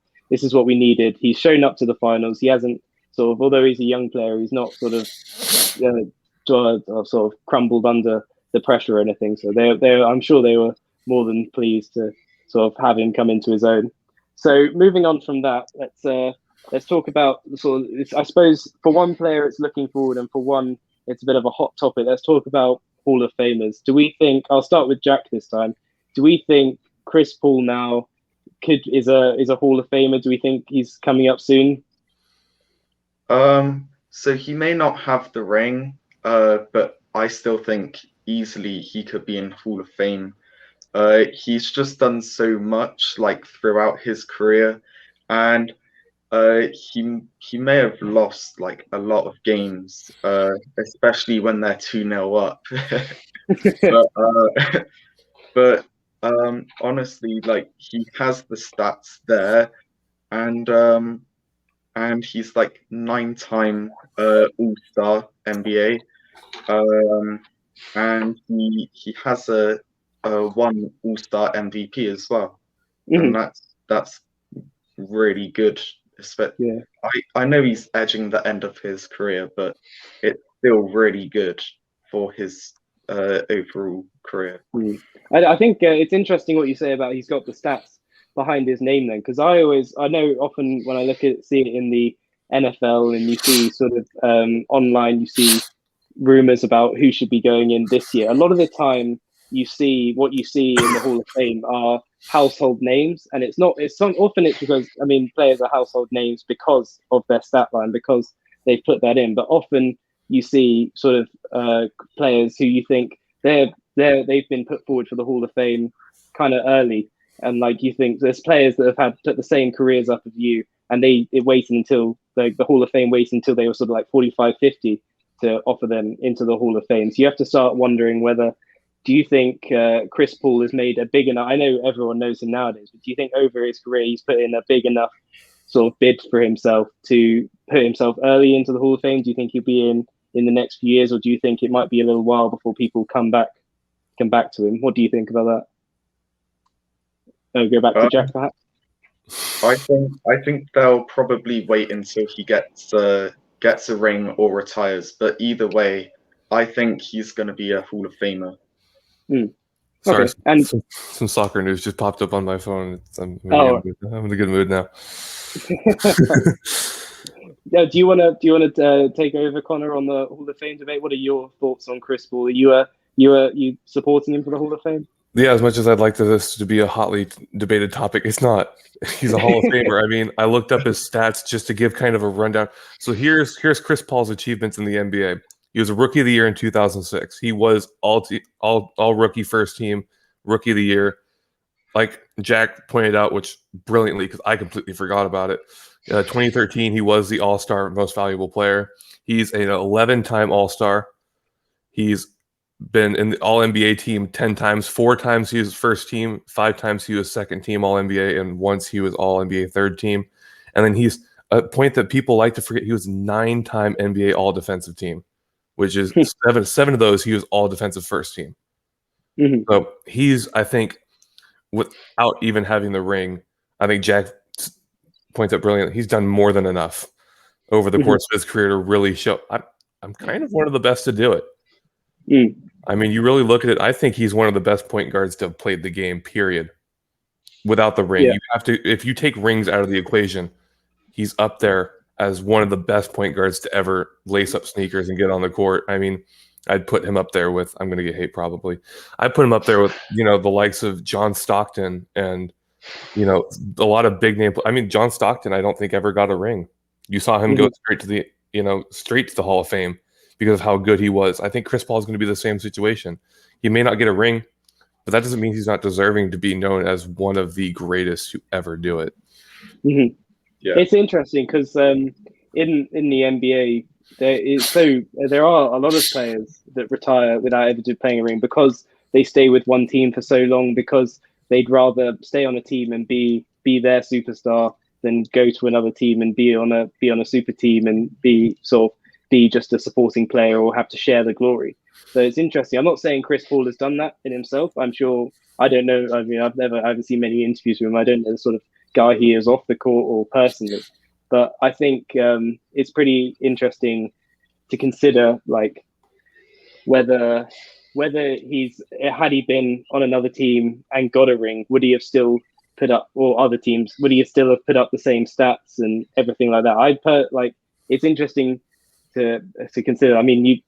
we needed. He's shown up to the finals. He hasn't sort of, although he's a young player, he's not sort of sort of crumbled under the pressure or anything. So I'm sure they were more than pleased to sort of have him come into his own. So moving on from that, let's talk about sort of, I suppose for one player it's looking forward, and for one it's a bit of a hot topic. Let's talk about Hall of Famers. Do we think, I'll start with Jack this time, do we think Chris Paul now is a Hall of Famer? Do we think he's coming up soon? So he may not have the ring, but I still think easily he could be in Hall of Fame. He's just done so much like throughout his career, and he may have lost like a lot of games, especially when they're 2-0 up. but honestly, like he has the stats there, and he's like 9-time All-Star NBA, and he has a one All-Star MVP as well, and that's really good. Yeah. I know he's edging the end of his career, but it's still really good for his overall career. I think it's interesting what you say about he's got the stats behind his name then, because I know often when I see it in the NFL and you see sort of online, you see rumors about who should be going in this year. A lot of the time what you see in the Hall of Fame are household names, and often it's because, I mean, players are household names because of their stat line, because they've put that in, but often you see sort of players who you think they've been put forward for the Hall of Fame kind of early, and like you think there's players that have put the same careers up as you, and they waited until the Hall of Fame waited until they were sort of like 45, 50 to offer them into the Hall of Fame. So you have to start wondering do you think Chris Paul has made a big enough, I know everyone knows him nowadays, but do you think over his career he's put in a big enough sort of bid for himself to put himself early into the Hall of Fame? Do you think he'll be in the next few years, or do you think it might be a little while before people come back to him? What do you think about that? Go back to Jack, perhaps. I think they'll probably wait until he gets a ring or retires. But either way, I think he's going to be a Hall of Famer. Sorry, okay. And some soccer news just popped up on my phone. I'm in a good mood now. Yeah, do you want to take over, Connor, on the Hall of Fame debate? What are your thoughts on Chris Paul? Are you supporting him for the Hall of Fame? Yeah, as much as I'd like this to be a hotly debated topic, it's not. He's a Hall of Famer. I mean, I looked up his stats just to give kind of a rundown. So here's Chris Paul's achievements in the NBA. He was a Rookie of the Year in 2006. He was all rookie first team, Rookie of the Year. Like Jack pointed out, which brilliantly, because I completely forgot about it. 2013, he was the All-Star Most Valuable Player. He's an 11-time All-Star. He's been in the All-NBA team 10 times. 4 times he was first team, 5 times he was second team All-NBA, and once he was All-NBA third team. And then he's a point that people like to forget. He was 9-time NBA All-Defensive Team, which is seven of those he was All-Defensive first team. So he's, I think, without even having the ring, I think Jack points out brilliantly, he's done more than enough over the course of his career to really show I'm kind of one of the best to do it. I mean, you really look at it, I think he's one of the best point guards to have played the game, period. Without the ring. You have to, if you take rings out of the equation, he's up there as one of the best point guards to ever lace up sneakers and get on the court. I mean, I'd put him up there with, I'm going to get hate probably. I'd put him up there with, the likes of John Stockton and, a lot of big name. I mean, John Stockton, I don't think ever got a ring. You saw him go straight to the Hall of Fame because of how good he was. I think Chris Paul is going to be the same situation. He may not get a ring, but that doesn't mean he's not deserving to be known as one of the greatest to ever do it. Yeah. It's interesting because in the NBA, there are a lot of players that retire without ever playing a ring because they stay with one team for so long, because they'd rather stay on a team and be their superstar than go to another team and be on a super team and be just a supporting player or have to share the glory. So it's interesting. I'm not saying Chris Paul has done that in himself. I'm sure. I don't know. I mean, I haven't seen many interviews with him. I don't know the sort of guy he is off the court or personally. But I think it's pretty interesting to consider, like, whether he's had he been on another team and got a ring, would he have still put up, or other teams, would he still have put up the same stats and everything like that? It's interesting to consider. I mean,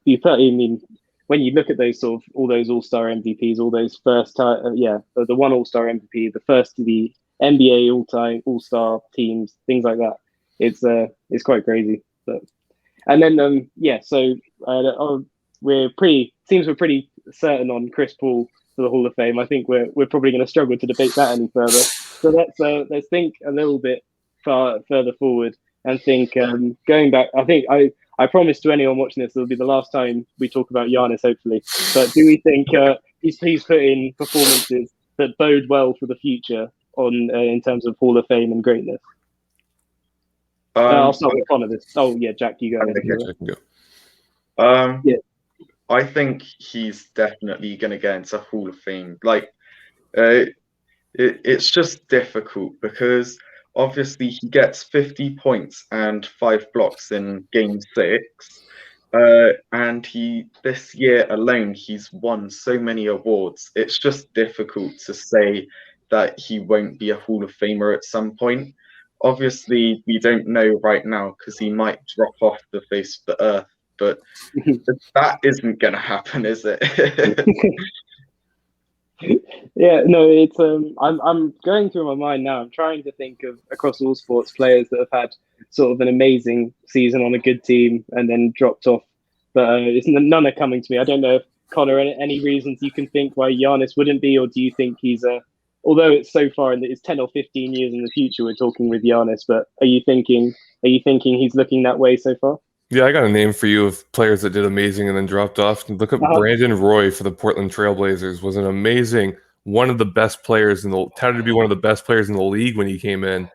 when you look at those sort of all those All-Star MVPs, all those the one All-Star MVP, the first to the NBA all-time All-Star teams, things like that. It's quite crazy. But and then we're pretty certain on Chris Paul for the Hall of Fame. I think we're probably going to struggle to debate that any further. So let's think a little bit further forward and think going back. I think I promise to anyone watching this, it'll be the last time we talk about Giannis, hopefully. But do we think he's put in performances that bode well for the future in terms of Hall of Fame and greatness? I'll start with Connor this. Oh yeah, Jack, you go. Yeah. Yeah. I think he's definitely going to get into Hall of Fame. Like, it's just difficult because obviously he gets 50 points and 5 blocks in Game 6. And this year alone, he's won so many awards. It's just difficult to say that he won't be a Hall of Famer at some point. Obviously, we don't know right now because he might drop off the face of the earth. But that isn't going to happen, is it? Yeah, no, it's I'm going through my mind now. I'm trying to think of across all sports players that have had sort of an amazing season on a good team and then dropped off. But none are coming to me. I don't know if Connor, any reasons you can think why Giannis wouldn't be, or do you think he's although it's so far in it's 10 or 15 years in the future we're talking with Giannis, but are you thinking he's looking that way so far? Yeah, I got a name for you of players that did amazing and then dropped off. Look at Brandon Roy for the Portland Trailblazers. Was an amazing, one of the best players touted to be one of the best players in the league when he came in.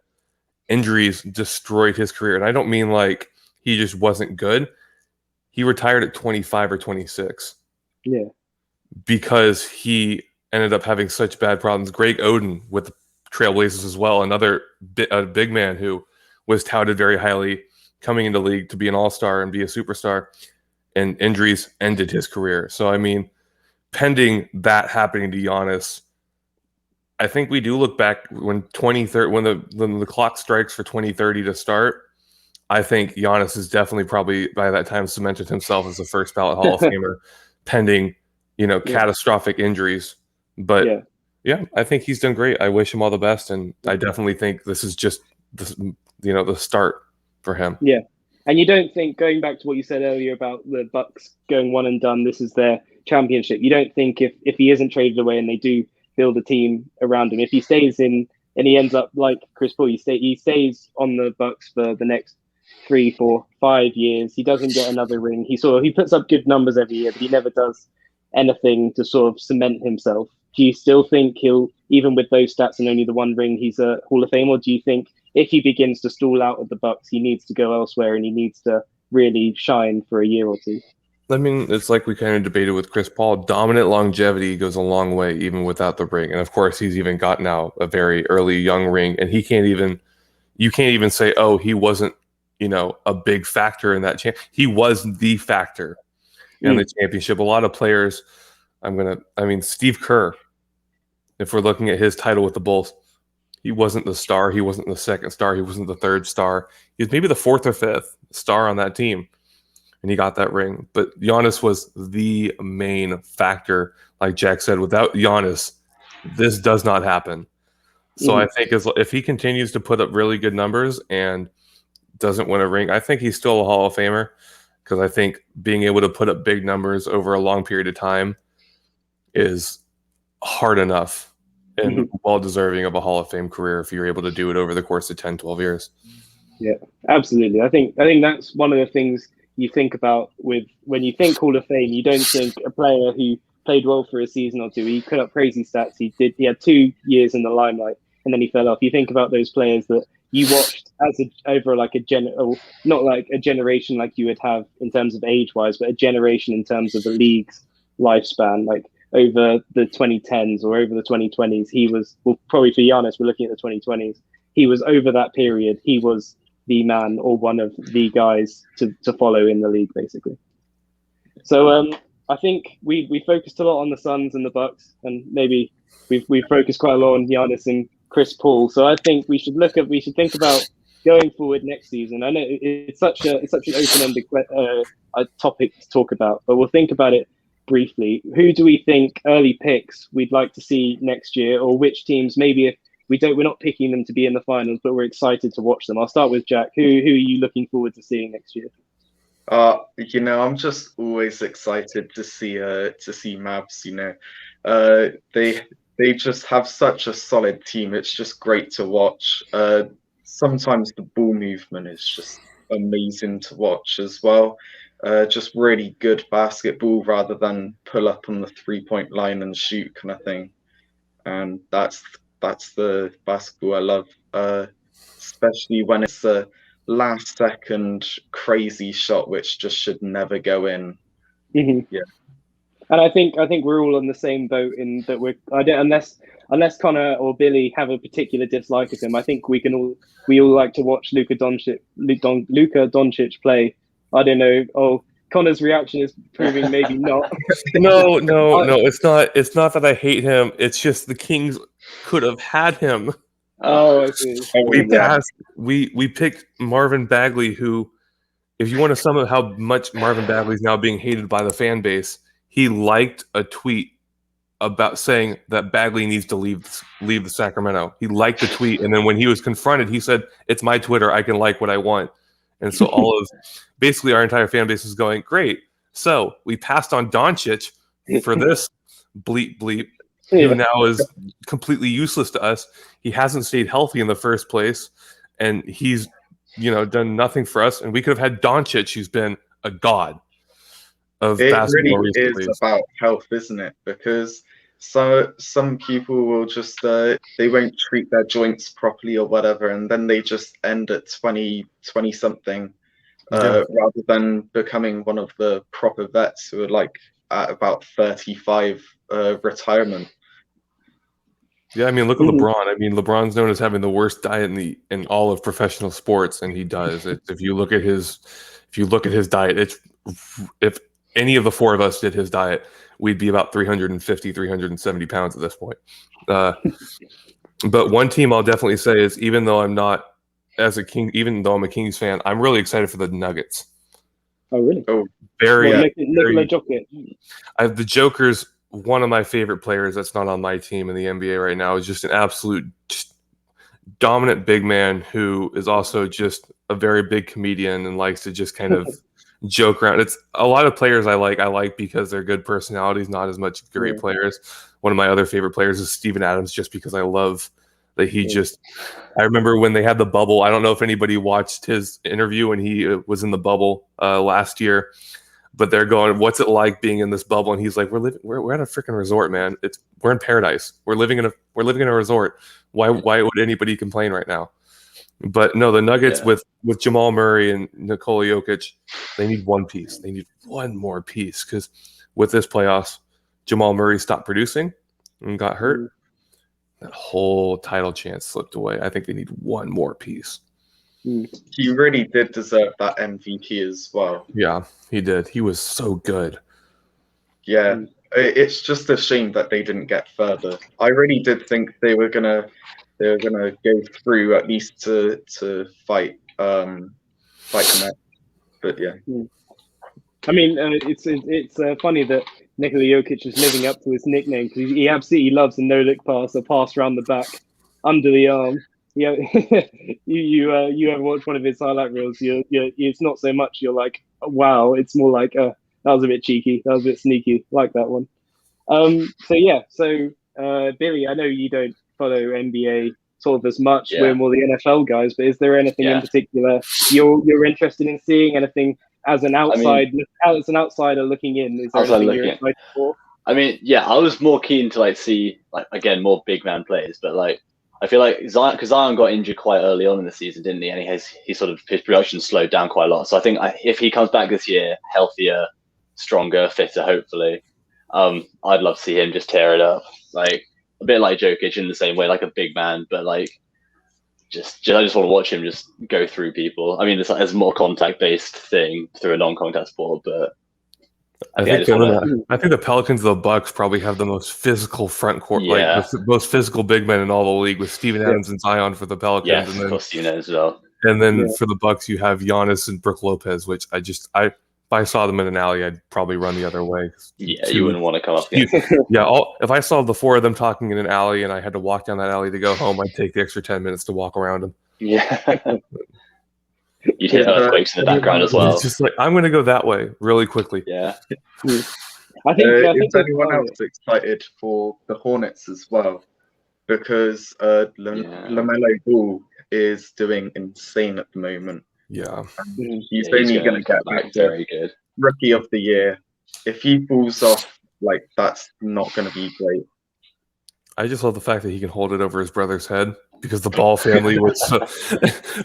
Injuries destroyed his career, and I don't mean like he just wasn't good. He retired at 25 or 26. Yeah, because he ended up having such bad problems. Greg Oden with the Trailblazers as well, another big man who was touted very highly coming into the league to be an all-star and be a superstar, and injuries ended his career. So, I mean, pending that happening to Giannis, I think we do look back when the clock strikes for 2030 to start. I think Giannis is definitely probably by that time cemented himself as the first ballot Hall of Famer, pending, catastrophic injuries. But yeah, I think he's done great. I wish him all the best, and I definitely think this is just the start for him. Yeah. And you don't think, going back to what you said earlier about the Bucks going one and done, this is their championship. You don't think if he isn't traded away and they do build a team around him, if he stays in and he ends up like Chris Paul, he stays on the Bucks for the next 3, 4, 5 years, he doesn't get another ring. He puts up good numbers every year, but he never does anything to sort of cement himself. Do you still think he'll, even with those stats and only the one ring, he's a Hall of Fame? Or do you think if he begins to stall out at the Bucks, he needs to go elsewhere and he needs to really shine for a year or two? I mean, it's like we kind of debated with Chris Paul. Dominant longevity goes a long way, even without the ring. And of course, he's even got now a very early young ring, and you can't even say, oh, he wasn't, a big factor in that he was the factor in the championship. A lot of players, Steve Kerr, if we're looking at his title with the Bulls, he wasn't the star. He wasn't the second star. He wasn't the third star. He was maybe the fourth or fifth star on that team, and he got that ring. But Giannis was the main factor. Like Jack said, without Giannis, this does not happen. So I think if he continues to put up really good numbers and doesn't win a ring, I think he's still a Hall of Famer, because I think being able to put up big numbers over a long period of time is hard enough and well deserving of a Hall of Fame career if you're able to do it over the course of 10, 12 years. Yeah, absolutely. I think that's one of the things you think about with when you think Hall of Fame. You don't think a player who played well for a season or two, he put up crazy stats. He had 2 years in the limelight and then he fell off. You think about those players that you watched over like not like a generation like you would have in terms of age wise, but a generation in terms of the league's lifespan, like over the 2010s or over the 2020s. He was, well, probably for Giannis, we're looking at the 2020s. He was over that period. He was the man or one of the guys to follow in the league, basically. So I think we focused a lot on the Suns and the Bucks, and maybe we've focused quite a lot on Giannis and Chris Paul. So I think we should think about going forward next season. I know it's such an open-ended topic to talk about, but we'll think about it briefly. Who do we think early picks we'd like to see next year, or which teams maybe if we're not picking them to be in the finals, but we're excited to watch them? I'll start with Jack. Who are you looking forward to seeing next year? I'm just always excited to see Mavs. They just have such a solid team. It's just great to watch. Sometimes the ball movement is just amazing to watch as well. Just really good basketball rather than pull up on the 3-point line and shoot kind of thing. And that's the basketball I love, especially when it's a last second crazy shot which just should never go in. Mm-hmm. Yeah. And I think we're all on the same boat in that unless Connor or Billy have a particular dislike of him, I think we all like to watch Luka Doncic play. I don't know. Oh, Connor's reaction is proving maybe not. No, it's not that I hate him. It's just the Kings could have had him. Oh, I see. We picked Marvin Bagley, who, if you want to sum up how much Marvin Bagley is now being hated by the fan base, he liked a tweet about saying that Bagley needs to leave the Sacramento. He liked the tweet, and then when he was confronted, he said, "It's my Twitter. I can like what I want." And so basically our entire fan base is going, great. So we passed on Doncic for this bleep, who now is completely useless to us. He hasn't stayed healthy in the first place, and he's done nothing for us. And we could have had Doncic, who's been a god of basketball recently. It really is about health, isn't it? Because some people will just they won't treat their joints properly or whatever, and then they just end at 20 something, rather than becoming one of the proper vets who are like at about 35 retirement. Yeah, I mean, look at LeBron. I mean, LeBron's known as having the worst diet in all of professional sports, and he does. If you look at his diet, if any of the four of us did his diet, we'd be about 350, 370 pounds at this point. But one team I'll definitely say is, even though I'm a Kings fan, I'm really excited for the Nuggets. Oh, really? Oh, Nikola Jokic. The Joker's one of my favorite players that's not on my team in the NBA right now. Is just an absolute dominant big man who is also just a very big comedian and likes to just kind of joke around. It's a lot of players I like because they're good personalities, not as much great players. One of my other favorite players is Steven Adams, just because I love that he just. I remember when they had the bubble. I don't know if anybody watched his interview when he was in the bubble last year, but they're going, "What's it like being in this bubble?" And he's like, "We're at a freaking resort, man. We're in paradise. We're living in a resort. Why would anybody complain right now?" But no, the Nuggets with Jamal Murray and Nikola Jokic, they need one piece. They need one more piece, because with this playoffs, Jamal Murray stopped producing and got hurt. That whole title chance slipped away. I think they need one more piece. He really did deserve that MVP as well. Yeah, he did. He was so good. Yeah, it's just a shame that they didn't get further. I really did think they were gonna go through at least to fight the match. But yeah. I mean, it's funny that Nikola Jokic is living up to his nickname, because he absolutely loves a no-look pass, a pass around the back, under the arm. Yeah, you ever watch one of his highlight reels? It's not so much you're like, wow. It's more like, that was a bit cheeky, that was a bit sneaky, like that one. So Billy, I know you don't follow NBA sort of as much. Yeah. We're more the NFL guys, but is there anything in particular you're interested in seeing? Anything as an outsider looking in? Is there anything you're excited for? I mean, I was more keen to see again more big man plays, but I feel like Zion, because Zion got injured quite early on in the season, didn't he? And his production slowed down quite a lot. So I think if he comes back this year, healthier, stronger, fitter, hopefully, I'd love to see him just tear it up, a bit like Jokic in the same way, like a big man, but I just want to watch him just go through people. I mean, it's a more contact-based thing through a non-contact sport, but I think the Pelicans and the Bucks probably have the most physical front court, like the most physical big men in all the league, with Steven Adams and Zion for the Pelicans, yes, and then of course Steven Adams as well. And then for the Bucks, you have Giannis and Brook Lopez, which if I saw them in an alley, I'd probably run the other way. Yeah, you wouldn't want to come up against. If I saw the four of them talking in an alley and I had to walk down that alley to go home, I'd take the extra 10 minutes to walk around them. Yeah. You'd hear earthquakes in the background as well. It's just like, I'm going to go that way really quickly. Yeah. I think anyone else excited for the Hornets as well? Because LaMelo Ball is doing insane at the moment. Yeah. He's only going to get back very good. Rookie of the Year. If he falls off, like, that's not going to be great. I just love the fact that he can hold it over his brother's head, because the Ball family was so,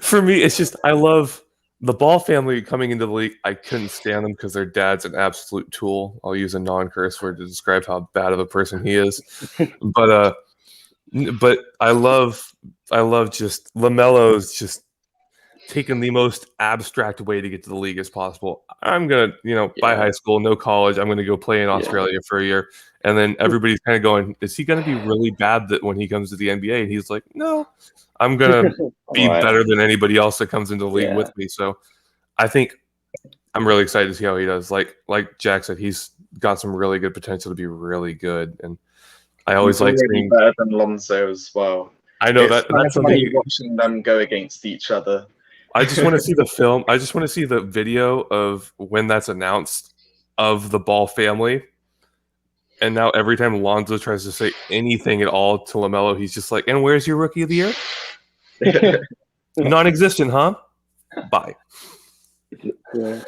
for me, it's just, I love the Ball family coming into the league. I couldn't stand them because their dad's an absolute tool. I'll use a non-curse word to describe how bad of a person he is. But I love just LaMelo's just taking the most abstract way to get to the league as possible. I'm gonna, by high school, no college, I'm gonna go play in Australia for a year, and then everybody's kind of going, is he gonna be really bad that when he comes to the NBA? And he's like, no, I'm gonna be better than anybody else that comes into the league with me. So I think I'm really excited to see how he does. Like Jack said, he's got some really good potential to be really good, and I always like seeing better than Lonzo as well. I know that's something. Watching them go against each other. I just want to see the film. I just want to see the video of when that's announced of the Ball family. And now every time Lonzo tries to say anything at all to LaMelo, he's just like, "And where's your Rookie of the Year?" Non-existent, huh? Bye. Yeah.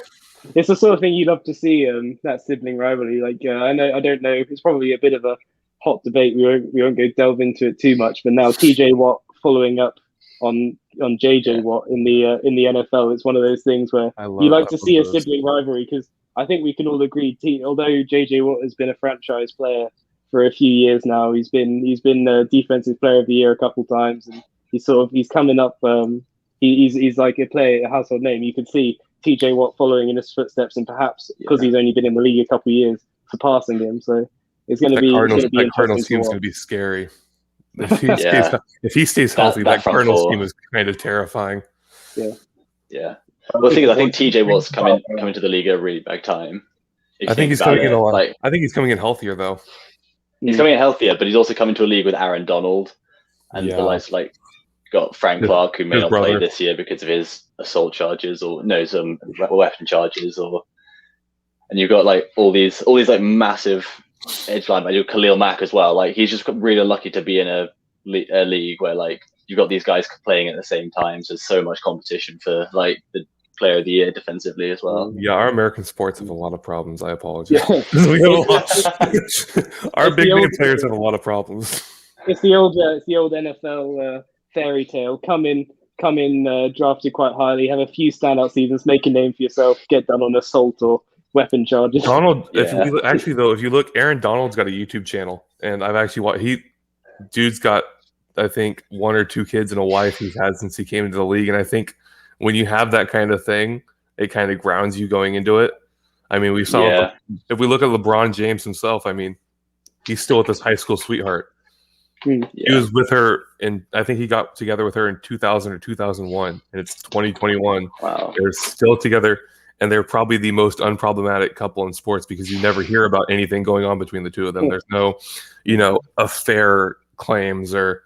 It's the sort of thing you'd love to see, that sibling rivalry. Like, I don't know. It's probably a bit of a hot debate. We won't go delve into it too much. But now TJ Watt following up on JJ Watt in the NFL. It's one of those things where you like to see a sibling rivalry, because I think we can all agree. Although JJ Watt has been a franchise player for a few years now, he's been Defensive Player of the Year a couple times, and he's coming up. He's like a household name. You can see TJ Watt following in his footsteps, and perhaps because he's only been in the league a couple of years, surpassing him. So it's going to be that Cardinals team's going to be scary. If he stays healthy, that Cardinals team is kind of terrifying. Yeah. Well, the thing is, I think TJ Watt's coming to the league at a really bad time. I think he's coming in a lot. I think he's coming in healthier, though. He's coming in healthier, but he's also coming to a league with Aaron Donald, and the likes got Frank Clark, who may not play this year because of his assault charges or some weapon charges, and you've got all these massive edge linemen. Khalil Mack as well. He's just really unlucky to be in a league where you've got these guys playing at the same time. So there's so much competition for the Player of the Year defensively as well. Yeah, our American sports have a lot of problems. I apologize. We have a lot. Our big name players have a lot of problems. It's the old NFL fairy tale. Come in, drafted quite highly, have a few standout seasons, make a name for yourself, get done on assault or weapon charges. Donald, if you look, Aaron Donald's got a YouTube channel, and I've actually watched. Dude's got, I think, 1 or 2 kids and a wife he's had since he came into the league, and I think when you have that kind of thing, it kind of grounds you going into it. I mean, we saw if we look at LeBron James himself. I mean, he's still with his high school sweetheart. He was with her, and I think he got together with her in 2000 or 2001, and it's 2021. Wow, they're still together, and they're probably the most unproblematic couple in sports because you never hear about anything going on between the two of them. There's no, affair claims or,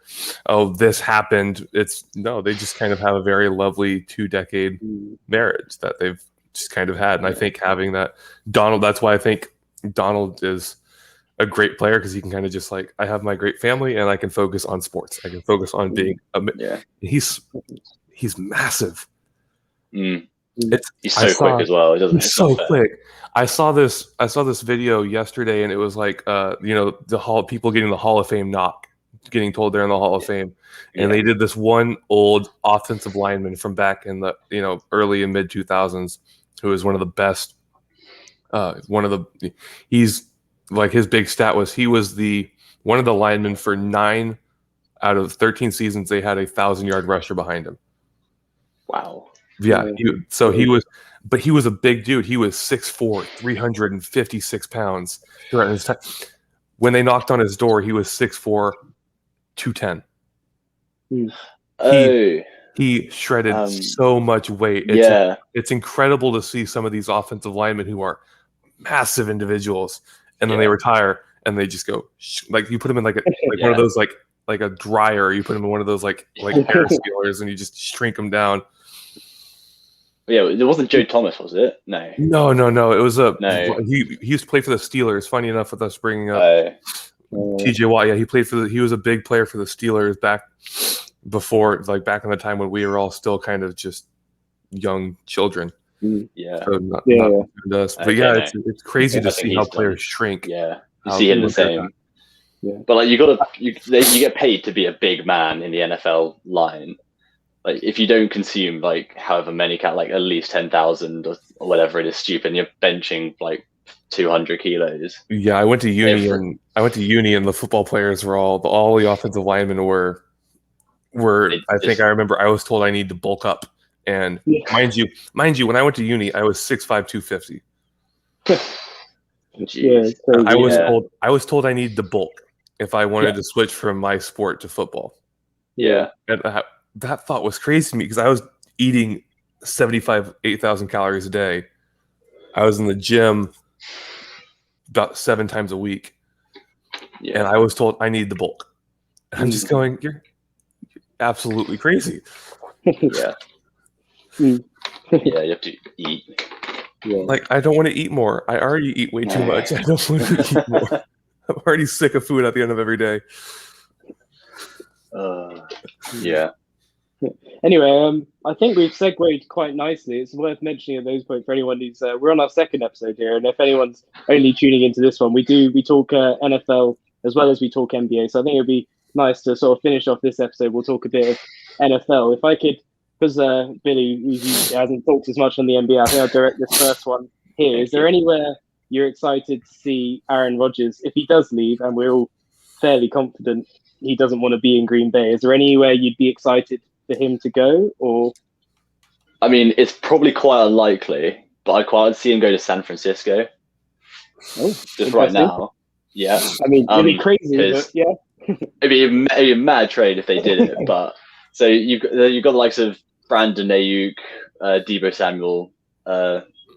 oh, this happened. They just kind of have a very lovely 2-decade marriage that they've just kind of had, and I think having that Donald. That's why I think Donald is a great player, because he can kind of just I have my great family and I can focus on sports. I can focus on being he's massive. He's so quick as well. He's so quick. I saw this video yesterday, and it was people getting the Hall of Fame knock, getting told they're in the Hall of Fame. And they did this one old offensive lineman from back in the early and mid 2000s who was one of the best his big stat was he was one of the linemen for 9 out of 13 seasons, they had a 1,000-yard rusher behind him. Wow. Yeah. He was a big dude. He was 6'4", 356 pounds throughout his time. When they knocked on his door, he was 6'4", 210. He shredded so much weight. It's incredible to see some of these offensive linemen who are massive individuals, and then they retire and they just go like you put them in like one of those like a dryer. You put them in one of those like air sealers, and you just shrink them down. Yeah, it wasn't Joe Thomas, was it? No. It was he used to play for the Steelers. Funny enough, with us bringing up TJ Watt. Yeah, he was a big player for the Steelers back before, like back in the time when we were all still kind of just young children. Yeah. So not us. But it's crazy to see how players shrink. Yeah. You see him the same. Yeah. But like you get paid to be a big man in the NFL line. Like if you don't consume like however many like at least 10,000 or whatever it is stupid, and you're benching like 200 kilos. Yeah, I went to uni and the football players were all the offensive linemen were I remember I was told I need to bulk up. And mind you, when I went to uni, I was 6'5", 250. I was told I needed to bulk if I wanted to switch from my sport to football. Yeah. And that thought was crazy to me because I was eating 8,000 calories a day. I was in the gym about 7 times a week. Yeah. And I was told I need the bulk. And I'm just going, you're absolutely crazy. Yeah. Yeah, you have to eat. Yeah. Like, I don't want to eat more. I already eat way too much. I don't want to eat more. I'm already sick of food at the end of every day. Yeah. Anyway, I think we've segued quite nicely. It's worth mentioning at those points for anyone who's we're on our second episode here, and if anyone's only tuning into this one, we talk NFL as well as we talk NBA. So I think it'd be nice to sort of finish off this episode. We'll talk a bit of NFL. If I could, because Billy he hasn't talked as much on the NBA, I think I'll direct this first one here. Is there anywhere you're excited to see Aaron Rodgers if he does leave, and we're all fairly confident he doesn't want to be in Green Bay? Is there anywhere you'd be excited for him to go? Or I mean, it's probably quite unlikely, but I quite want to see him go to San Francisco. Just right now. Yeah. I mean, it'd be crazy, but yeah. it'd be a mad trade if they did it. But so you've got the likes of Brandon Ayuk, Deebo Samuel,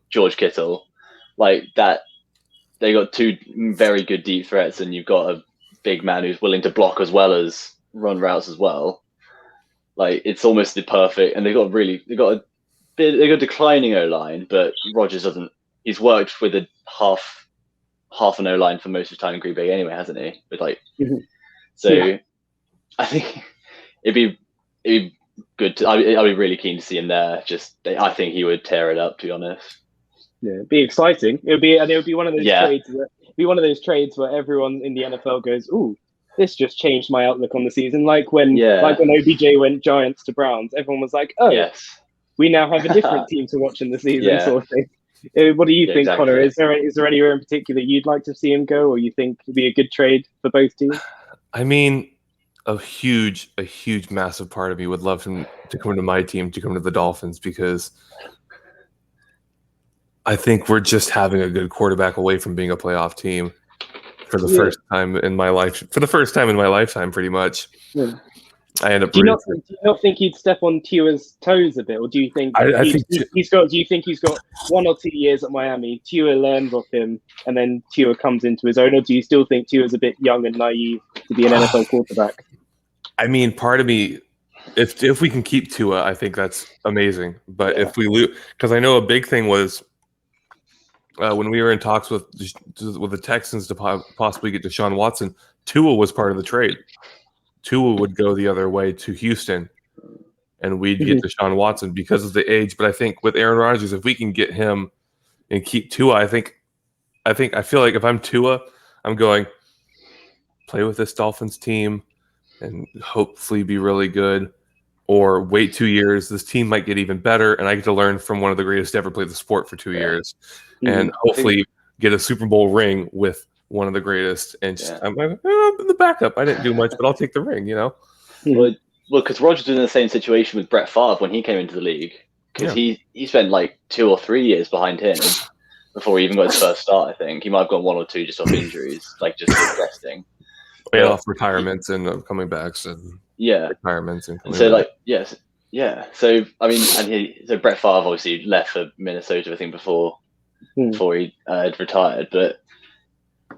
George Kittle, like that. They got 2 very good deep threats, and you've got a big man who's willing to block as well as run routes as well. Like it's almost the perfect, and they got a declining O-line, but Rodgers doesn't. He's worked with a half an O-line for most of his time in Green Bay anyway, hasn't he? But like, so I think it'd be good to. I'd be really keen to see him there. I think he would tear it up, to be honest. Yeah, it'd be exciting. It would be one of those trades. Be one of those trades where everyone in the NFL goes, "Ooh, this just changed my outlook on the season." Like when OBJ went Giants to Browns, everyone was like, "Oh, yes, we now have a different team to watch in the season." Sort of thing. What do you think, exactly. Connor? Is there anywhere in particular you'd like to see him go, or you think it'd be a good trade for both teams? I mean, a huge, massive part of me would love him to come to my team, to come to the Dolphins, because I think we're just having a good quarterback away from being a playoff team for the first time in my life. For the first time in my lifetime, pretty much. Yeah. I end up. Do you not think he'd step on Tua's toes a bit, or do you think he's got? Do you think he's got 1 or 2 years at Miami? Tua learns off him, and then Tua comes into his own, or do you still think Tua's a bit young and naive to be an NFL quarterback? I mean, part of me, if we can keep Tua, I think that's amazing. But if we lose, because I know a big thing was. When we were in talks with the Texans to possibly get Deshaun Watson, Tua was part of the trade. Tua would go the other way to Houston, and we'd get Deshaun Watson because of the age. But I think with Aaron Rodgers, if we can get him and keep Tua, I feel like if I'm Tua, I'm going play with this Dolphins team and hopefully be really good. Or wait 2 years, this team might get even better, and I get to learn from one of the greatest to ever play the sport for 2 years, and hopefully get a Super Bowl ring with one of the greatest. And I'm like, I'm the backup. I didn't do much, but I'll take the ring, you know? Well, because Rodgers was in the same situation with Brett Favre when he came into the league, because he spent like 2 or 3 years behind him before he even got his first start. I think he might have got 1 or 2 just off injuries, like just resting. Off retirements and coming backs and retirements and coming so back. like yes, yeah. So I mean, so Brett Favre obviously left for Minnesota, I think, before he had retired, but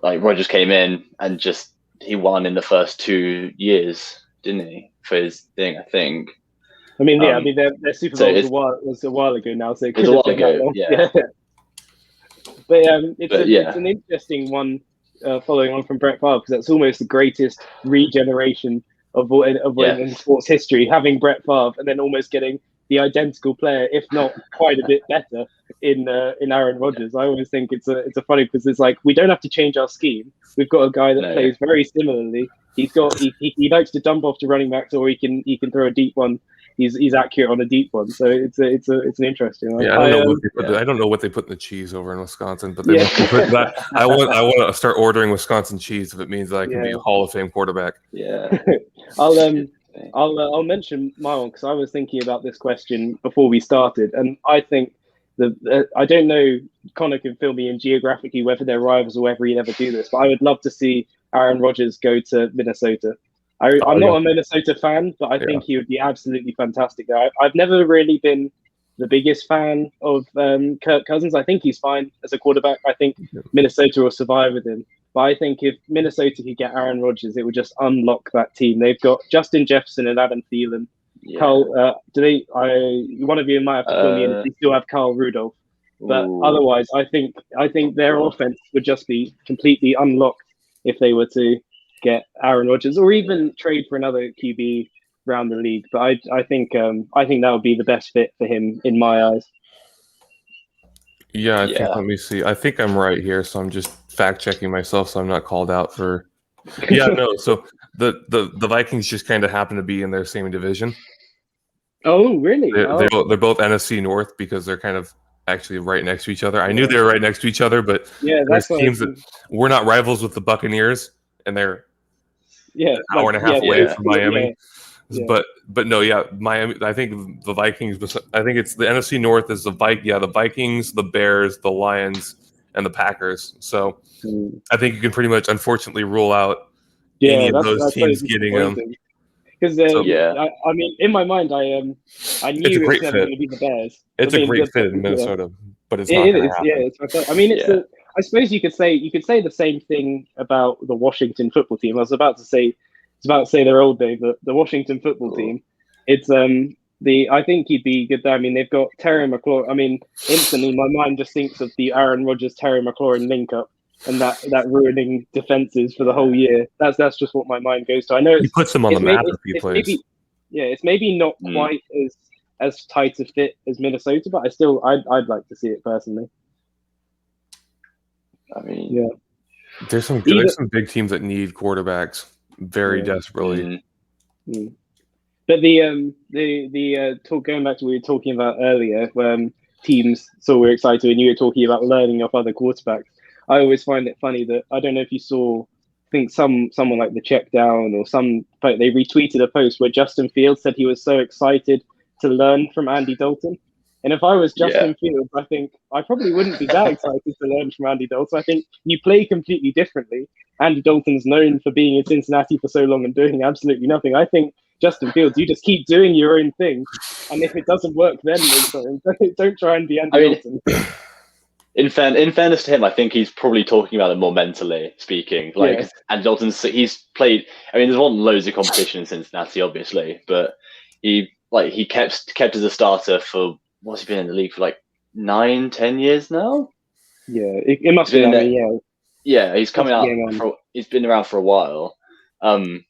like Rodgers came in and just he won in the first 2 years, didn't he? For his thing, I think. I mean, I mean, their Super Bowl was a while ago now, so it could have been that long. Yeah. But it's an interesting one, following on from Brett Favre, because that's almost the greatest regeneration of in sports history, having Brett Favre and then almost getting the identical player, if not quite a bit better, in Aaron Rodgers. I always think it's a funny, because it's like we don't have to change our scheme. We've got a guy that plays very similarly. He likes to dump off to running backs, or he can throw a deep one. He's accurate on a deep one, so it's an interesting one. Yeah, I don't know what they put in the cheese over in Wisconsin, but they must put that. I want to start ordering Wisconsin cheese if it means that I can be a Hall of Fame quarterback. Yeah, I'll mention my one, because I was thinking about this question before we started, and I think I don't know, Connor can fill me in geographically whether they're rivals or whether he'd ever do this, but I would love to see Aaron Rodgers go to Minnesota. I'm not a Minnesota fan, but I think he would be absolutely fantastic there. I've never really been the biggest fan of Kirk Cousins. I think he's fine as a quarterback. I think Minnesota will survive with him. But I think if Minnesota could get Aaron Rodgers, it would just unlock that team. They've got Justin Jefferson and Adam Thielen. Yeah. Carl, one of you might have to fill me in if they still have Carl Rudolph. But otherwise, I think their offense would just be completely unlocked if they were to get Aaron Rodgers, or even trade for another QB around the league. But I think that would be the best fit for him in my eyes. Yeah, I think. Let me see. I think I'm right here, so I'm just fact checking myself, so I'm not called out for. Yeah, no. So the Vikings just kind of happen to be in their same division. Oh, really? They're both NFC North, because they're kind of actually right next to each other. I knew they were right next to each other, but there's teams that we're not rivals with the Buccaneers, and they're an hour and a half away from Miami. But no, Miami. I think the Vikings. I think it's the NFC North is the Vikings, the Bears, the Lions, and the Packers. So I think you can pretty much, unfortunately, rule out any of those teams getting them. Because I mean, in my mind, I knew it was never going to be the Bears. It's a great fit in Minnesota, but it's not going to happen. Yeah, I mean, I suppose you could say the same thing about the Washington football team. I was about to say their old day, but the Washington football team. It's I think he'd be good there. I mean, they've got Terry McLaurin. I mean, instantly my mind just thinks of the Aaron Rodgers Terry McLaurin link up, and that ruining defenses for the whole year. That's just what my mind goes to. I know he puts them on the map if he plays. It's maybe not quite as tight a fit as Minnesota, but I'd like to see it personally. I mean, there's some big teams that need quarterbacks very desperately. But the talk, going back to what we were talking about earlier, teams we're excited, and you were talking about learning off other quarterbacks. I always find it funny that, I don't know if you saw, I think someone like the Check Down or they retweeted a post where Justin Fields said he was so excited to learn from Andy Dalton. And if I was Justin Fields, I think I probably wouldn't be that excited to learn from Andy Dalton. I think you play completely differently. Andy Dalton's known for being in Cincinnati for so long and doing absolutely nothing. I think Justin Fields, you just keep doing your own thing, and if it doesn't work, then don't try and be Andy Dalton. In fairness to him, I think he's probably talking about it more mentally speaking. Andy Dalton, he's played. I mean, there's loads of competition in Cincinnati, obviously, but he kept as a starter for. What's he been in the league for 9-10 years now? Yeah, it must be. Yeah, he's coming out. He's been around for a while, and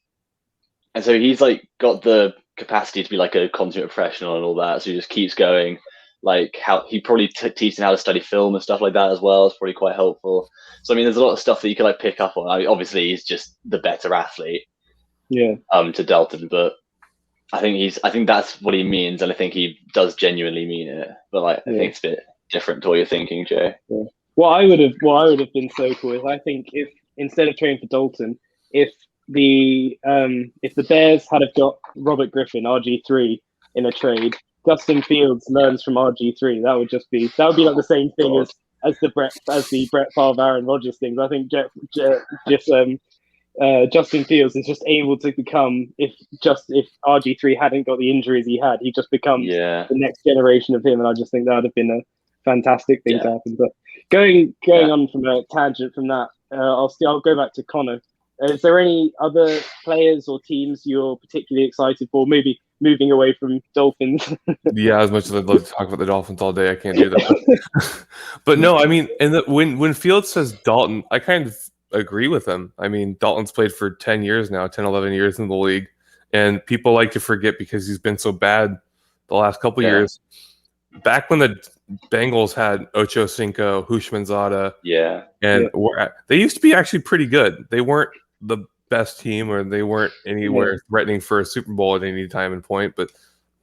so he's got the capacity to be a consummate professional and all that. So he just keeps going. How he probably teaching how to study film and stuff like that as well is probably quite helpful. So I mean, there's a lot of stuff that you can pick up on. Obviously, he's just the better athlete. Yeah. To Dalton, but. I think that's what he means, and I think he does genuinely mean it. But I think it's a bit different to what you're thinking, Joe. Yeah. What I would have been so cool is, I think, if instead of training for Dalton, if if the Bears had have got Robert Griffin, RG3, in a trade, Justin Fields learns from RG3. That would be like the same thing as the Brett Favre, Aaron Rodgers things. I think Justin Fields is just able to become, if RG3 hadn't got the injuries he had, he just becomes the next generation of him. And I just think that would have been a fantastic thing to happen. But going on from a tangent from that, I'll go back to Connor. Is there any other players or teams you're particularly excited for? Maybe moving away from Dolphins. Yeah, as much as I'd love to talk about the Dolphins all day, I can't do that. But no, I mean, when Fields says Dalton, I kind of agree with him. I mean, Dalton's played for 10 years now, 10, 11 years in the league. And people like to forget because he's been so bad the last couple years. Back when the Bengals had Ocho Cinco, Hushmanzada, they used to be actually pretty good. They weren't the best team, or they weren't anywhere threatening for a Super Bowl at any time and point, but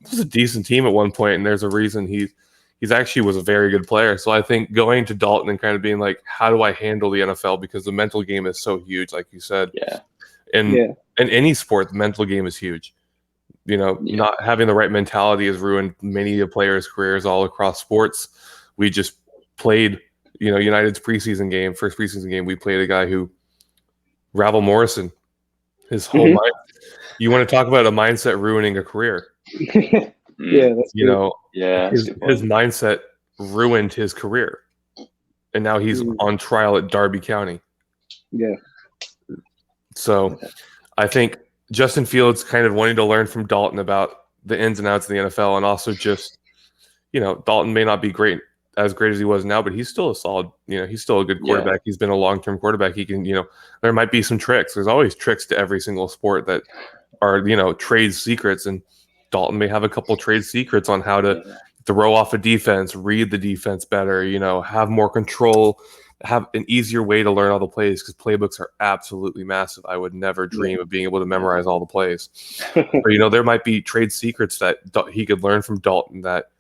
it was a decent team at one point, and there's a reason he's actually was a very good player. So I think going to Dalton and kind of being like, how do I handle the NFL? Because the mental game is so huge, like you said. In any sport, the mental game is huge. Not having the right mentality has ruined many of players' careers all across sports. We just played, United's first preseason game, we played a guy who, Ravel Morrison, his whole mind. You want to talk about a mindset ruining a career? That's his mindset ruined his career, and now he's on trial at Derby County. So I think Justin Fields kind of wanting to learn from Dalton about the ins and outs of the NFL, and also just, Dalton may not be as great as he was now, but he's still a solid, he's still a good quarterback. He's been a long-term quarterback. He can, there might be some tricks. There's always tricks to every single sport that are, trade secrets, and Dalton may have a couple trade secrets on how to throw off a defense, read the defense better, have more control, have an easier way to learn all the plays, because playbooks are absolutely massive. I would never dream of being able to memorize all the plays. Or, there might be trade secrets that he could learn from Dalton that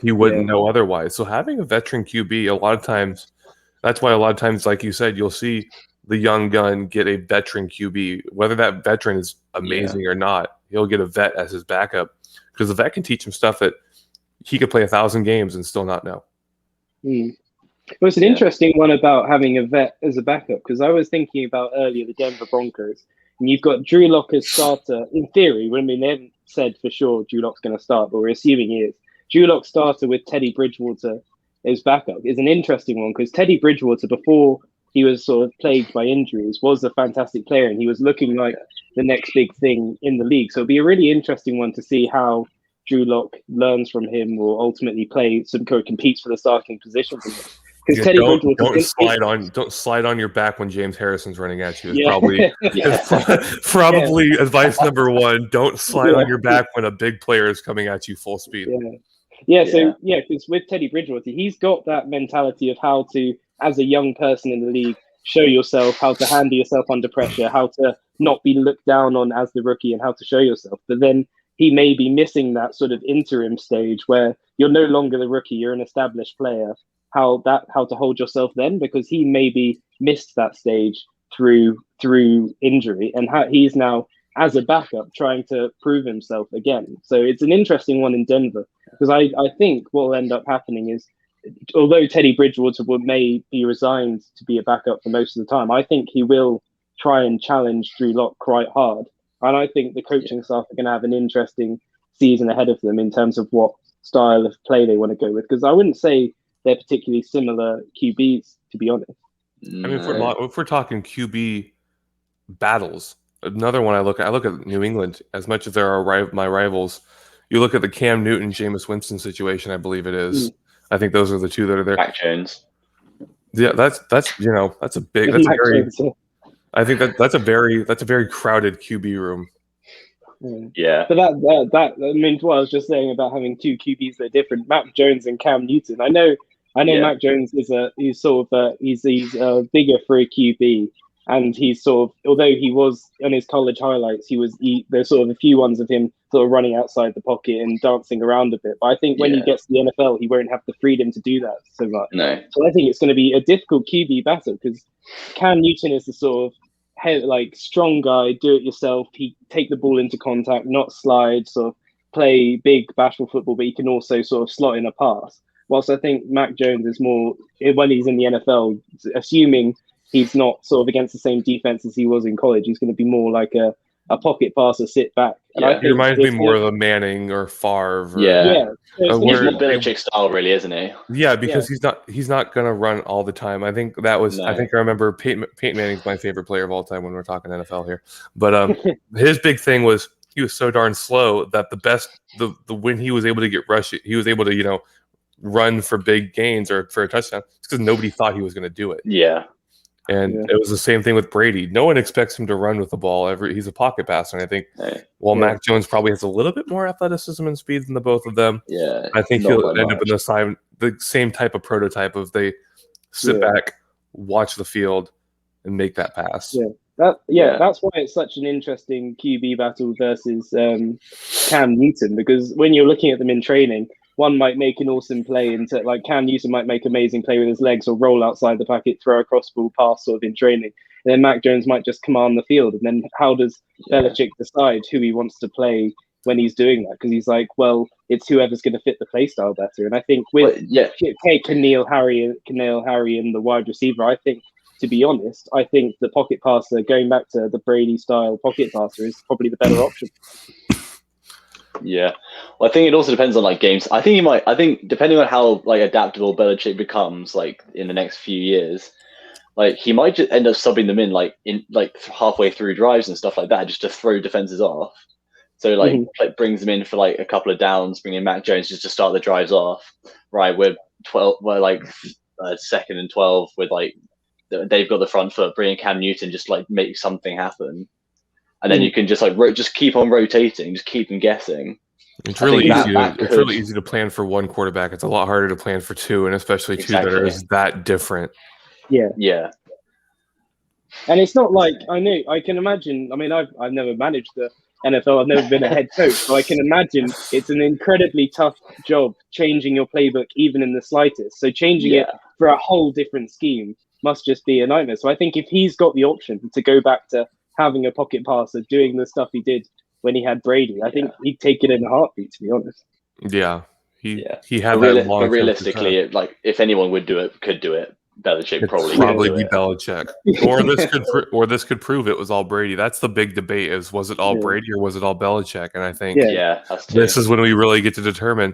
he wouldn't know otherwise. So having a veteran QB, that's why a lot of times, like you said, you'll see the young gun get a veteran QB, whether that veteran is amazing or not. He'll get a vet as his backup, because the vet can teach him stuff that he could play 1,000 games and still not know. Well, it's an interesting one about having a vet as a backup, because I was thinking about earlier the Denver Broncos, and you've got Drew Lock as starter. In theory, they haven't said for sure Drew Lock's going to start, but we're assuming he is. Drew Lock starter with Teddy Bridgewater as backup is an interesting one, because Teddy Bridgewater, before he was sort of plagued by injuries, was a fantastic player, and he was looking like the next big thing in the league. So it'll be a really interesting one to see how Drew Lock learns from him, or ultimately competes for the starting position. Because Teddy Bridgewater don't slide on your back when James Harrison's running at you. Probably advice number one. Don't slide on your back when a big player is coming at you full speed. Because with Teddy Bridgewater, he's got that mentality of how to, as a young person in the league, show yourself, how to handle yourself under pressure, how to not be looked down on as the rookie, and how to show yourself. But then he may be missing that sort of interim stage where you're no longer the rookie, you're an established player. How to hold yourself then, because he maybe missed that stage through injury, and how he's now as a backup trying to prove himself again. So it's an interesting one in Denver, because I think what will end up happening is, although Teddy Bridgewater may be resigned to be a backup for most of the time, I think he will try and challenge Drew Lock quite hard. And I think the coaching staff are going to have an interesting season ahead of them in terms of what style of play they want to go with, because I wouldn't say they're particularly similar QBs, to be honest. I mean, if we're talking QB battles, another one I look at New England. As much as there are my rivals, you look at the Cam Newton, Jameis Winston situation. I believe it is. I think those are the two that are there. Mac Jones. Yeah, that's a big. That's a very. I think that's a very crowded QB room. Yeah. But that I mean, what I was just saying about having two QBs that are different, Mac Jones and Cam Newton. I know Mac Jones is he's bigger for a QB, and he's sort of, although he was in his college highlights, there's sort of a few ones of him sort of running outside the pocket and dancing around a bit. But I think when he gets to the NFL, he won't have the freedom to do that so much. No. So I think it's going to be a difficult QB battle, because Cam Newton is the sort of like strong guy, do it yourself. He take the ball into contact, not slide, sort of play big bashful football, but he can also sort of slot in a pass. Whilst I think Mac Jones is more, when he's in the NFL, assuming he's not sort of against the same defense as he was in college, he's going to be more like a pocket passer, sit back. And I think he reminds me more of a Manning or Favre. Yeah. So He's more Belichick style, really, isn't he? Yeah, because he's not gonna run all the time. I think that was. I think I remember Peyton Manning's my favorite player of all time when we're talking NFL here. But his big thing was he was so darn slow that the when he was able to get rushed, he was able to run for big gains or for a touchdown because nobody thought he was going to do it. Yeah. And it was the same thing with Brady. No one expects him to run with the ball. He's a pocket passer. And I think Mac Jones probably has a little bit more athleticism and speed than the both of them. Yeah. I think he'll end up in the same type of prototype of they sit back, watch the field, and make that pass. That's why it's such an interesting QB battle versus Cam Newton, because when you're looking at them in training, one might make an awesome play into, like Cam Newton might make amazing play with his legs or roll outside the pocket, throw a crossball pass sort of in training. And then Mac Jones might just command the field. And then how does Belichick decide who he wants to play when he's doing that? Because he's like, well, it's whoever's going to fit the play style better. And I think with N'Keal Harry and the wide receiver, I think, to be honest, I think the pocket passer, going back to the Brady style pocket passer, is probably the better option. Yeah, well, I think it also depends on like games. I think depending on how like adaptable Belichick becomes like in the next few years, like he might just end up subbing them in like halfway through drives and stuff like that, just to throw defenses off. So like brings them in for like a couple of downs, bring in Mac Jones just to start the drives off. Right, we're 2nd and 12 with like they've got the front foot. Bring in Cam Newton, just like make something happen. And then you can just like just keep on rotating, just keep them guessing. It's really easy to plan for one quarterback. It's a lot harder to plan for two, and especially two that are that different. Yeah. And it's not like I can imagine. I mean, I've never managed the NFL. I've never been a head coach, so I can imagine it's an incredibly tough job changing your playbook even in the slightest. So changing it for a whole different scheme must just be a nightmare. So I think if he's got the option to go back to having a pocket passer, doing the stuff he did when he had Brady, I think he'd take it in a heartbeat, to be honest. Yeah, he had that long. But realistically, like if anyone could do it, Belichick It'd probably be Belichick. Or this could prove it was all Brady. That's the big debate: was it all Brady or was it all Belichick? And I think this is when we really get to determine.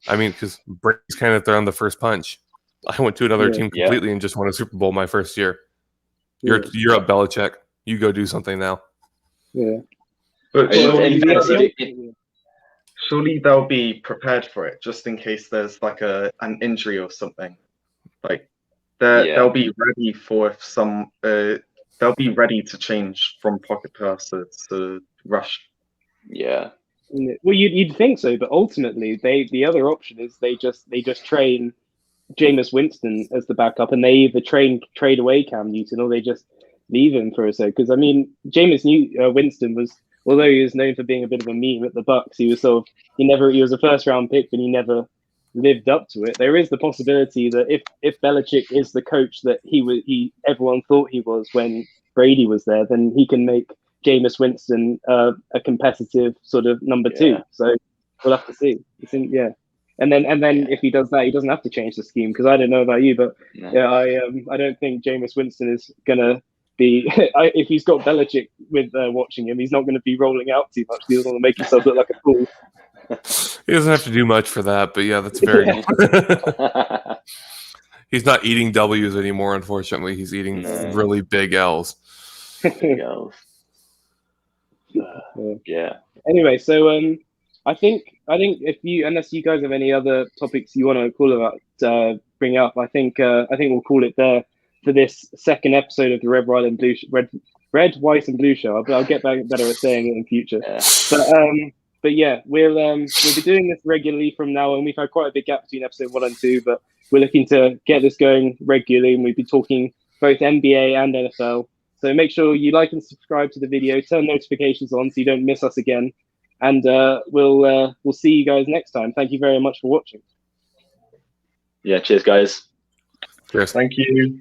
I mean, because Brady's kind of throwing the first punch. I went to another team completely and just won a Super Bowl my first year. You're up, Belichick. You go do something now. Yeah. But surely they'll be prepared for it, just in case there's like an injury or something. Like they'll be ready for some. They'll be ready to change from pocket passer to rush. Yeah. Well, you'd think so, but ultimately, the other option is they just train Jameis Winston as the backup, and they either trade away Cam Newton or they just leave him for a sec. Because I mean, Jameis Winston was, although he was known for being a bit of a meme at the Bucs, he was he was a first round pick, but he never lived up to it. There is the possibility that if Belichick is the coach that everyone thought he was when Brady was there, then he can make Jameis Winston a competitive sort of number two. So we'll have to see. And then if he does that, he doesn't have to change the scheme, because I don't know about you, but I don't think Jameis Winston is gonna be if he's got Belichick with watching him, he's not going to be rolling out too much. He doesn't want to make himself look like a fool. He doesn't have to do much for that, but that's very. He's not eating W's anymore, unfortunately. He's eating really big L's. Big L's. Anyway, so I think unless you guys have any other topics you want to call about, bring up, I think we'll call it there for this second episode of the Red, White, and Blue show. I'll get better at saying it in future. But yeah, we'll be doing this regularly from now on. We've had quite a big gap between episode 1 and 2, but we're looking to get this going regularly, and we'll be talking both NBA and NFL. So make sure you like and subscribe to the video, turn notifications on so you don't miss us again, and we'll see you guys next time. Thank you very much for watching. Yeah, cheers, guys. Cheers. Thank you.